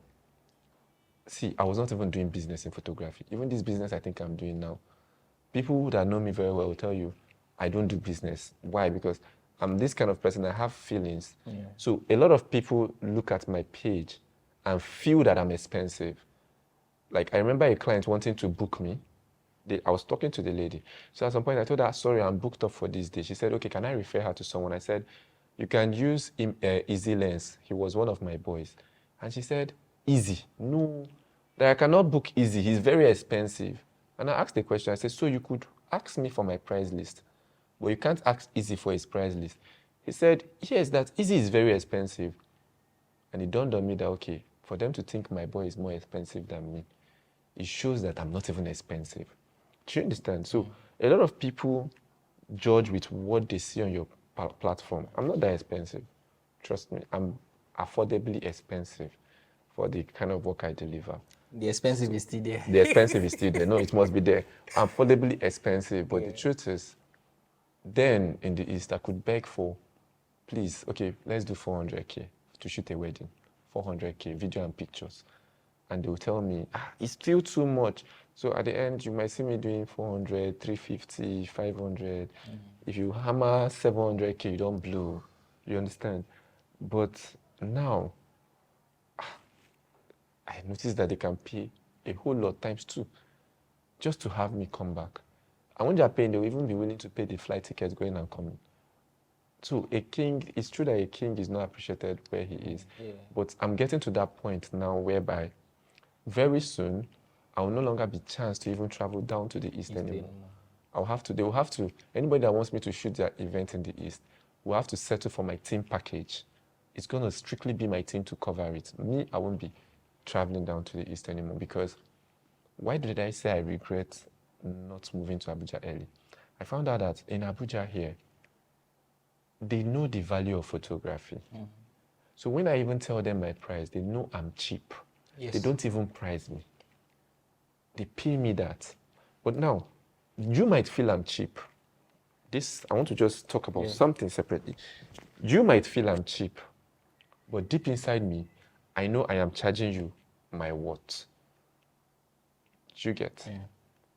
Speaker 2: see, I was not even doing business in photography. Even this business I think I'm doing now, people that know me very well will tell you, I don't do business. Why? Because I'm this kind of person, I have feelings.
Speaker 1: Yeah.
Speaker 2: So a lot of people look at my page and feel that I'm expensive. Like I remember a client wanting to book me. I was talking to the lady. So at some point I told her, sorry, I'm booked up for this day. She said, okay, can I refer her to someone? I said, you can use Easy Lens. He was one of my boys. And she said, Easy? No, that I cannot book Easy. He's very expensive. And I asked the question. I said, so you could ask me for my price list, but you can't ask Easy for his price list. He said, yes, that Easy is very expensive. And it dawned on me that, okay, for them to think my boy is more expensive than me, it shows that I'm not even expensive. Do you understand? So a lot of people judge with what they see on your platform. I'm not that expensive. Trust me, I'm affordably expensive for the kind of work I deliver.
Speaker 1: The expensive is still there.
Speaker 2: The expensive is still there. No, it must be there. I'm affordably expensive, but the truth is, then in the East, I could beg for, please, okay, let's do 400K to shoot a wedding. 400K, video and pictures. And they will tell me, it's still too much. So at the end, you might see me doing 400, 350, 500. If you hammer 700K, you don't blow. You understand? But now, I noticed that they can pay a whole lot times 2 just to have me come back. And when they're paying, they'll even be willing to pay the flight tickets going and coming. So a king, it's true that a king is not appreciated where he is.
Speaker 1: Yeah.
Speaker 2: But I'm getting to that point now whereby very soon, I will no longer be chanced to even travel down to the East anymore. They will have to, anybody that wants me to shoot their event in the East will have to settle for my team package. It's going to strictly be my team to cover it. Me, I won't be traveling down to the East anymore, because why did I say I regret not moving to Abuja early? I found out that in Abuja here, they know the value of photography. So when I even tell them my price, they know I'm cheap.
Speaker 1: Yes.
Speaker 2: They don't even price me. They pay me that. But now, you might feel I'm cheap. I want to just talk about something separately. You might feel I'm cheap, but deep inside me, I know I am charging you my worth. Do you get?
Speaker 1: Yeah.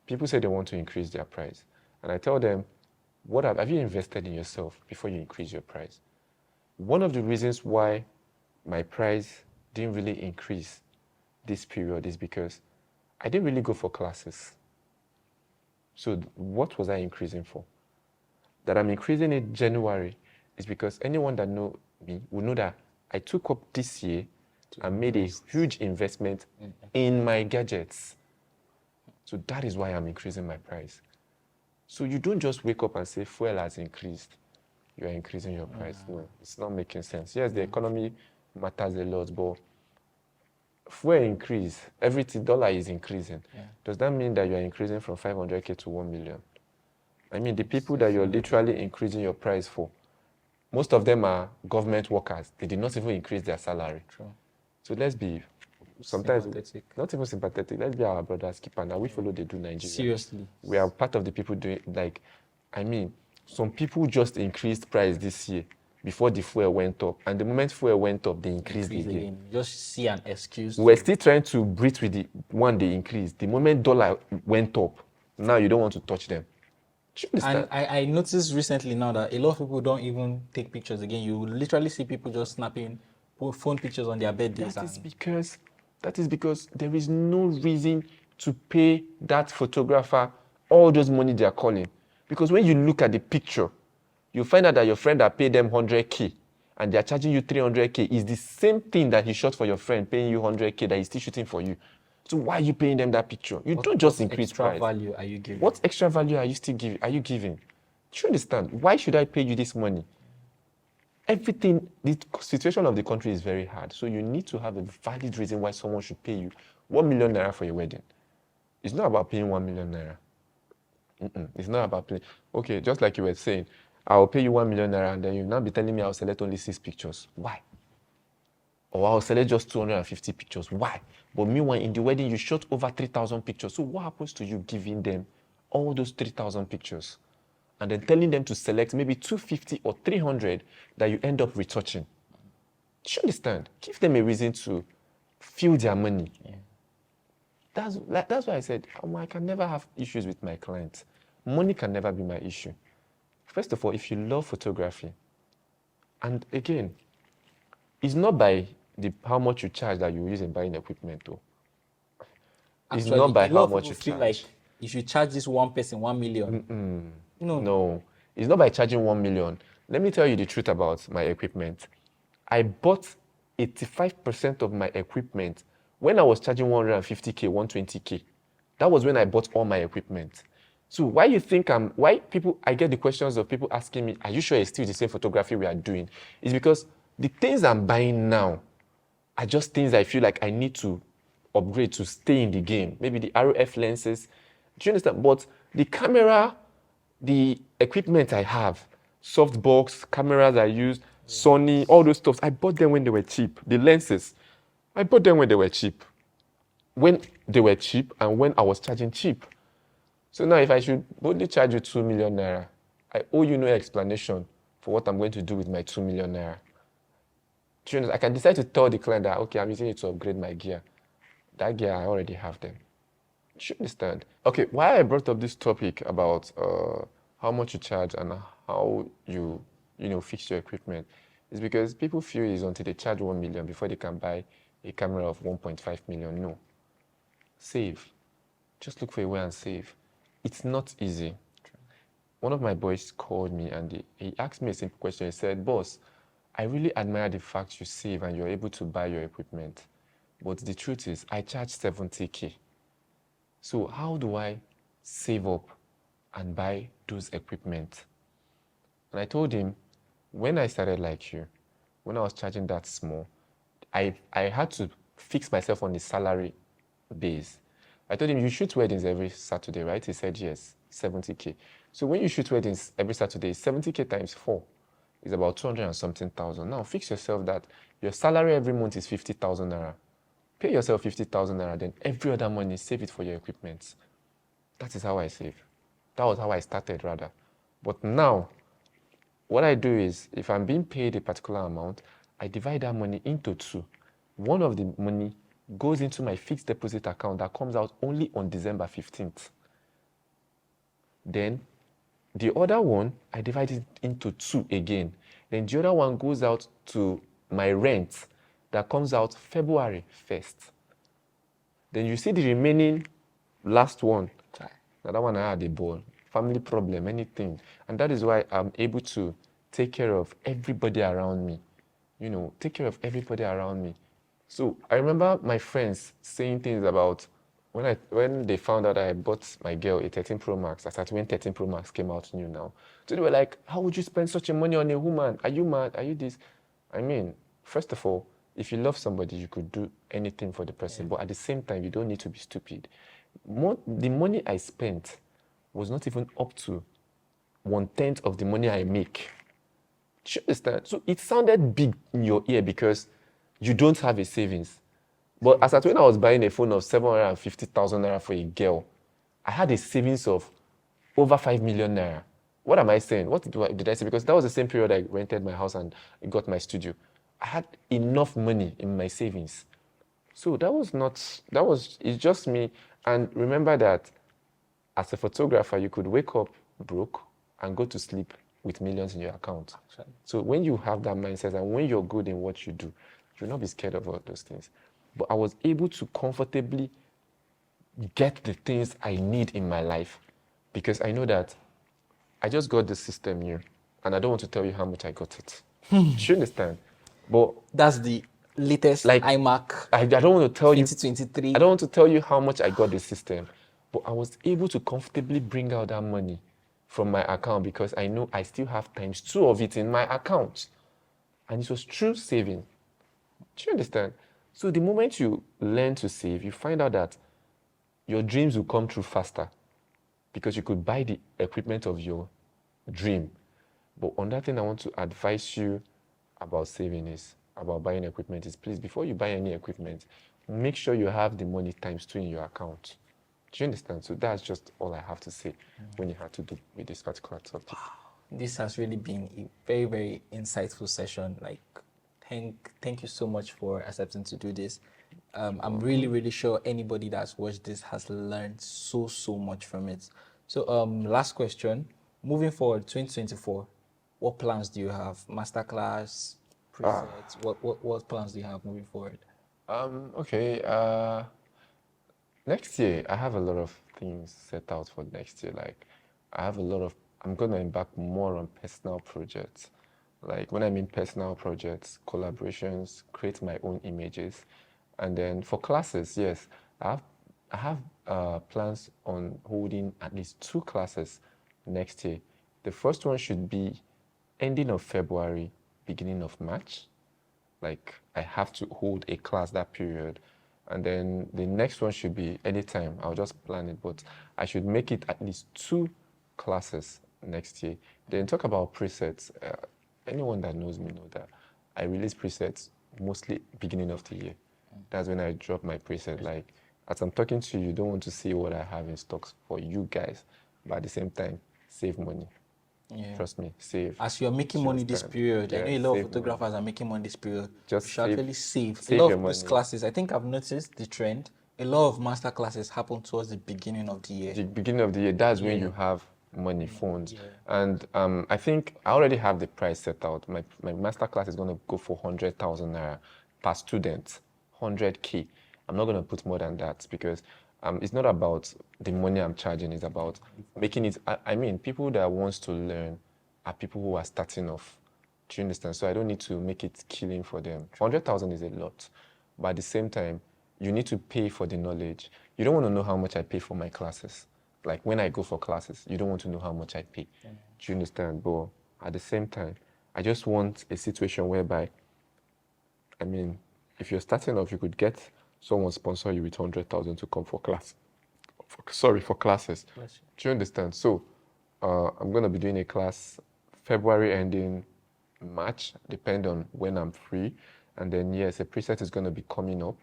Speaker 2: People say they want to increase their price. And I tell them, have you invested in yourself before you increase your price? One of the reasons why my price didn't really increase this period is because I didn't really go for classes. So what was I increasing for? That I'm increasing in January is because anyone that know me will know that I took up this year and made a huge investment in my gadgets. So that is why I'm increasing my price. So you don't just wake up and say fuel has increased. You are increasing your price. No, it's not making sense. Yes, the economy matters a lot, but fuel increase, everything, dollar is increasing. Yeah. Does that mean that you are increasing from 500K to 1 million? I mean, the people that you're literally increasing your price for, most of them are government workers. They did not even increase their salary.
Speaker 1: True.
Speaker 2: So let's be, sometimes, not even sympathetic, let's be our brother's keeper. Now we follow they do Nigeria.
Speaker 1: Seriously.
Speaker 2: We are part of the people doing, some people just increased price this year before the fuel went up. And the moment fuel went up, they increased again.
Speaker 1: Just see an excuse.
Speaker 2: We're still trying to breathe with the one they increased. The moment dollar went up, now you don't want to touch them.
Speaker 1: And I noticed recently now that a lot of people don't even take pictures again. You literally see people just snapping phone pictures on their birthdays.
Speaker 2: That is because there is no reason to pay that photographer all those money they are calling. Because when you look at the picture, you find out that your friend that paid them 100K and they're charging you 300K is the same thing that he shot for your friend, paying you 100K that he's still shooting for you. So why are you paying them that picture? You don't just increase price.
Speaker 1: What extra value are you giving?
Speaker 2: What extra value are you still giving? Are you giving? Do you understand? Why should I pay you this money? Everything, the situation of the country is very hard. So you need to have a valid reason why someone should pay you 1 million naira for your wedding. It's not about paying 1 million naira. It's not about paying. Okay, just like you were saying, I'll pay you 1 million naira and then you'll now be telling me I'll select only 6 pictures. Why? Or I'll select just 250 pictures. Why? But meanwhile, in the wedding, you shot over 3,000 pictures. So what happens to you giving them all those 3,000 pictures and then telling them to select maybe 250 or 300 that you end up retouching? Do you understand? Give them a reason to feel their money.
Speaker 1: Yeah.
Speaker 2: That's why I said I can never have issues with my clients. Money can never be my issue. First of all, if you love photography, and again, it's not by how much you charge that you use in buying equipment, though. It's
Speaker 1: Actually,
Speaker 2: not by
Speaker 1: a lot
Speaker 2: how
Speaker 1: of
Speaker 2: much
Speaker 1: people
Speaker 2: you
Speaker 1: feel
Speaker 2: charge.
Speaker 1: like if you charge this one person 1 million, no,
Speaker 2: No, it's not by charging 1 million. Let me tell you the truth about my equipment. I bought 85% of my equipment when I was charging 150K, 120K. That was when I bought all my equipment. So why you think I get the questions of people asking me, are you sure it's still the same photography we are doing? It's because the things I'm buying now are just things I feel like I need to upgrade to stay in the game. Maybe the RF lenses. Do you understand? But the camera, the equipment I have, softbox, cameras I use, Sony, all those stuff, I bought them when they were cheap. The lenses, I bought them when they were cheap. When they were cheap and when I was charging cheap. So now if I should boldly charge you 2 million naira, I owe you no explanation for what I'm going to do with my 2 million naira. Do you understand? I can decide to tell the client that, okay, I'm using it to upgrade my gear. That gear, I already have them. Do you understand? Okay, why I brought up this topic about how much you charge and how you fix your equipment is because people feel it's until they charge 1 million before they can buy a camera of 1.5 million. No. Save. Just look for a way and save. It's not easy. One of my boys called me and he asked me a simple question. He said, boss, I really admire the fact you save and you're able to buy your equipment. But the truth is, I charge 70K. So how do I save up and buy those equipment? And I told him, when I started like you, when I was charging that small, I had to fix myself on the salary base. I told him, you shoot weddings every Saturday, right? He said, yes, 70K. So when you shoot weddings every Saturday, 70K times 4 is about 200 and something thousand. Now fix yourself that your salary every month is 50,000 naira. Pay yourself 50,000 naira, then every other money, save it for your equipment. That is how I save. That was how I started, rather. But now, what I do is, if I'm being paid a particular amount, I divide that money into two. One of the money goes into my fixed deposit account that comes out only on December 15th. Then, the other one, I divide it into two again. Then the other one goes out to my rent that comes out February 1st. Then you see the remaining last one. Now that one I had a ball, family problem, anything. And that is why I'm able to take care of everybody around me. Take care of everybody around me. So I remember my friends saying things about when they found out I bought my girl a 13 Pro Max, that's when 13 Pro Max came out new now. So they were like, how would you spend such a money on a woman? Are you mad? Are you this? I mean, first of all, if you love somebody, you could do anything for the person. Yeah. But at the same time, you don't need to be stupid. The money I spent was not even up to 1/10 of the money I make. Do you understand? So it sounded big in your ear because you don't have a savings. But as at when I was buying a phone of 750,000 naira for a girl, I had a savings of over 5 million naira. What am I saying? What did I say? Because that was the same period I rented my house and got my studio. I had enough money in my savings. So it's just me. And remember that as a photographer, you could wake up broke and go to sleep with millions in your account. Actually. So when you have that mindset and when you're good in what you do, you'll not be scared of all those things. But I was able to comfortably get the things I need in my life because I know that I just got the system new and I don't want to tell you how much I got it. Do you understand? But
Speaker 1: that's the latest iMac.
Speaker 2: I don't want to tell
Speaker 1: 2023.
Speaker 2: I don't want to tell you how much I got the system, but I was able to comfortably bring out that money from my account because I know I still have times 2 of it in my account. And it was true saving. Do you understand? So the moment you learn to save, you find out that your dreams will come true faster because you could buy the equipment of your dream. But on that thing, I want to advise you about saving is, about buying equipment is, please, before you buy any equipment, make sure you have the money times 2 in your account. Do you understand? So that's just all I have to say when you had to do with this particular topic.
Speaker 1: Wow. This has really been a very, very insightful session. Like, thank you so much for accepting to do this. I'm really, really sure anybody that's watched this has learned so much from it. So, last question. Moving forward, 2024, what plans do you have? Masterclass, presets, what plans do you have moving forward?
Speaker 2: Okay. Next year, I have a lot of things set out for next year. Like, I'm going to embark more on personal projects. Like, when I mean personal projects, collaborations, create my own images. And then for classes, yes, I have plans on holding at least 2 classes next year. The first one should be ending of February, beginning of March. Like I have to hold a class that period. And then the next one should be anytime. I'll just plan it, but I should make it at least 2 classes next year. Then talk about presets. Anyone that knows me know that I release presets mostly beginning of the year. That's when I drop my preset. Like as I'm talking to you, you don't want to see what I have in stocks for you guys, but at the same time, save money.
Speaker 1: Yeah.
Speaker 2: Trust me, save.
Speaker 1: As you're making money this period, I know a lot of photographers are making money this period.
Speaker 2: Just
Speaker 1: you should actually save.
Speaker 2: Save
Speaker 1: a lot
Speaker 2: your
Speaker 1: of those
Speaker 2: money.
Speaker 1: classes, I think I've noticed the trend. A lot of master classes happen towards the beginning of the year.
Speaker 2: The beginning of the year, that's when you have money, funds. And I think I already have the price set out. My master class is going to go for 100,000 naira per student, 100K. I'm not going to put more than that because it's not about the money I'm charging. It's about making it. I mean, people that wants to learn are people who are starting off. Do you understand? So I don't need to make it killing for them. 100,000 is a lot, but at the same time, you need to pay for the knowledge. You don't want to know how much I pay for my classes. Like when I go for classes, you don't want to know how much I pay. Do you understand? But at the same time, I just want a situation whereby, I mean, if you're starting off, you could get someone sponsor you with 100,000 to come for class. For classes. Do you understand? So I'm going to be doing a class February ending March, depending on when I'm free. And then, yes, a preset is going to be coming up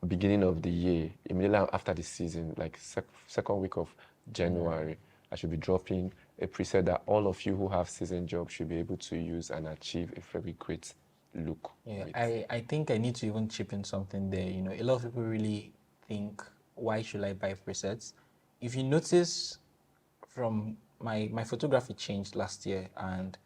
Speaker 2: beginning of the year, immediately after the season, like second week of January. I should be dropping a preset that all of you who have season jobs should be able to use and achieve a very great look.
Speaker 1: Yeah, I think I need to even chip in something there. You know, a lot of people really think, why should I buy presets? If you notice, from my photography changed last year, and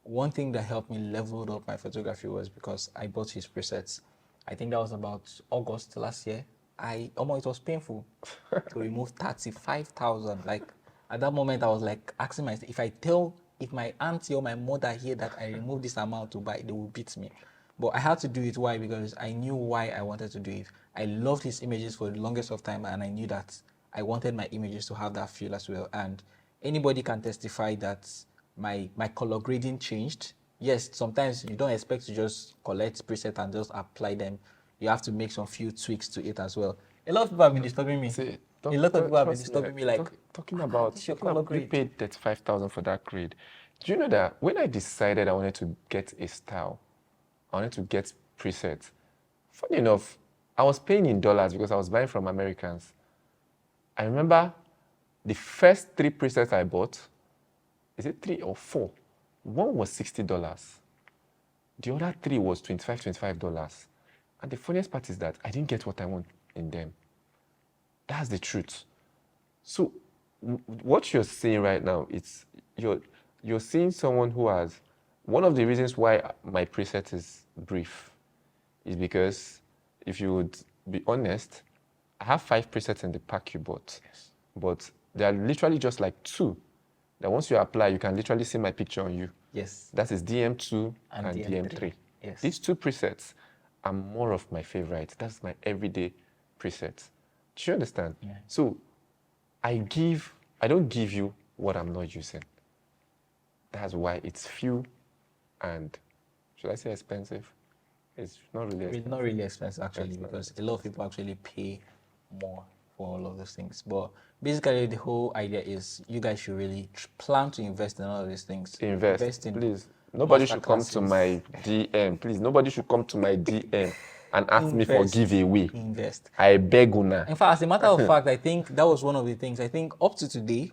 Speaker 1: one thing that helped me level up my photography was because I bought his presets. I think that was about August last year. It was painful to remove 35,000. Like at that moment, I was like asking myself, if my auntie or my mother hear that I removed this amount to buy, they will beat me. But I had to do it. Why? Because I knew why I wanted to do it. I loved his images for the longest of time, and I knew that I wanted my images to have that feel as well. And anybody can testify that my color grading changed. Yes, sometimes you don't expect to just collect preset and just apply them. You have to make some few tweaks to it as well. A lot of people have been disturbing me. A lot of people have been disturbing me, like
Speaker 2: talking about you paid 35,000 for that grade. Do you know that when I decided I wanted to get a style, I wanted to get presets. Funny enough, I was paying in dollars because I was buying from Americans. I remember the first 3 presets I bought, is it 3 or 4? One was $60. The other 3 was $25. And the funniest part is that I didn't get what I want in them. That's the truth. So what you're seeing right now, it's you're seeing someone who has, one of the reasons why my preset is brief is because if you would be honest, I have 5 presets in the pack you bought, but they are literally just like 2 that once you apply, you can literally see my picture on you.
Speaker 1: Yes.
Speaker 2: That is DM2 and DM3.
Speaker 1: Yes.
Speaker 2: These 2 presets are more of my favorite. That's my everyday preset. Do you understand?
Speaker 1: Yeah.
Speaker 2: So I don't give you what I'm not using. That's why it's few and, should I say expensive? It's not really expensive.
Speaker 1: It's not really expensive actually, because a lot of people actually pay more for all of those things. But basically, the whole idea is you guys should really plan to invest in all of these things.
Speaker 2: Invest in, please. Nobody should come to my DM. Please, nobody should come to my DM and ask me for giveaway.
Speaker 1: Invest.
Speaker 2: I beg una.
Speaker 1: In fact, as a matter of fact, I think that was one of the things. I think up to today,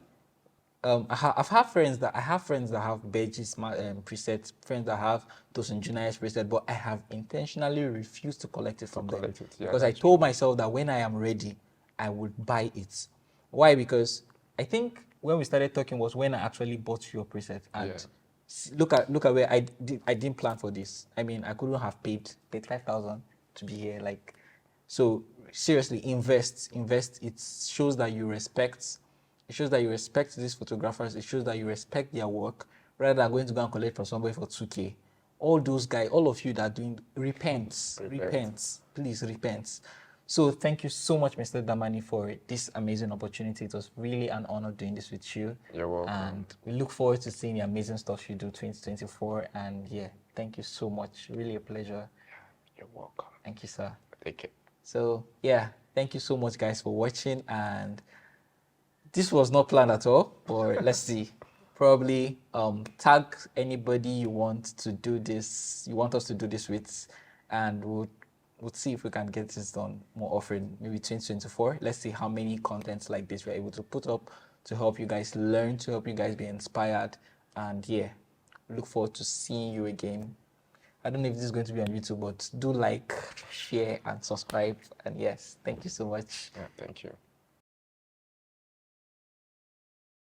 Speaker 1: I've had friends that have Beji smart presets, friends that have those Juniors preset, but I have intentionally refused to collect it from them
Speaker 2: collect it. Yeah,
Speaker 1: because I
Speaker 2: that's
Speaker 1: told myself that when I am ready, I would buy it. Why? Because I think when we started talking was when I actually bought your preset, and
Speaker 2: Yeah.
Speaker 1: look at where I didn't plan for this. I mean, I couldn't have paid 35,000 to be here. Like, so seriously, invest. It shows that you respect. It shows that you respect these photographers. It shows that you respect their work, rather than going to go and collect from somebody for 2K. All those guys, all of you that are doing, repent, please repent. So thank you so much, Mr. Damani, for this amazing opportunity. It was really an honor doing this with you.
Speaker 2: You're welcome.
Speaker 1: And we look forward to seeing the amazing stuff you do 2024. And yeah, thank you so much. Really a pleasure.
Speaker 2: You're welcome.
Speaker 1: Thank you, sir.
Speaker 2: Take it.
Speaker 1: So yeah, thank you so much, guys, for watching. And this was not planned at all, but let's see. Probably tag anybody you want to do this, you want us to do this with, and we'll see if we can get this done more often, maybe 2024. Let's see how many contents like this we're able to put up to help you guys learn, to help you guys be inspired. And yeah, look forward to seeing you again. I don't know if this is going to be on YouTube, but do like, share, and subscribe. And yes, thank you so much.
Speaker 2: Yeah, thank you.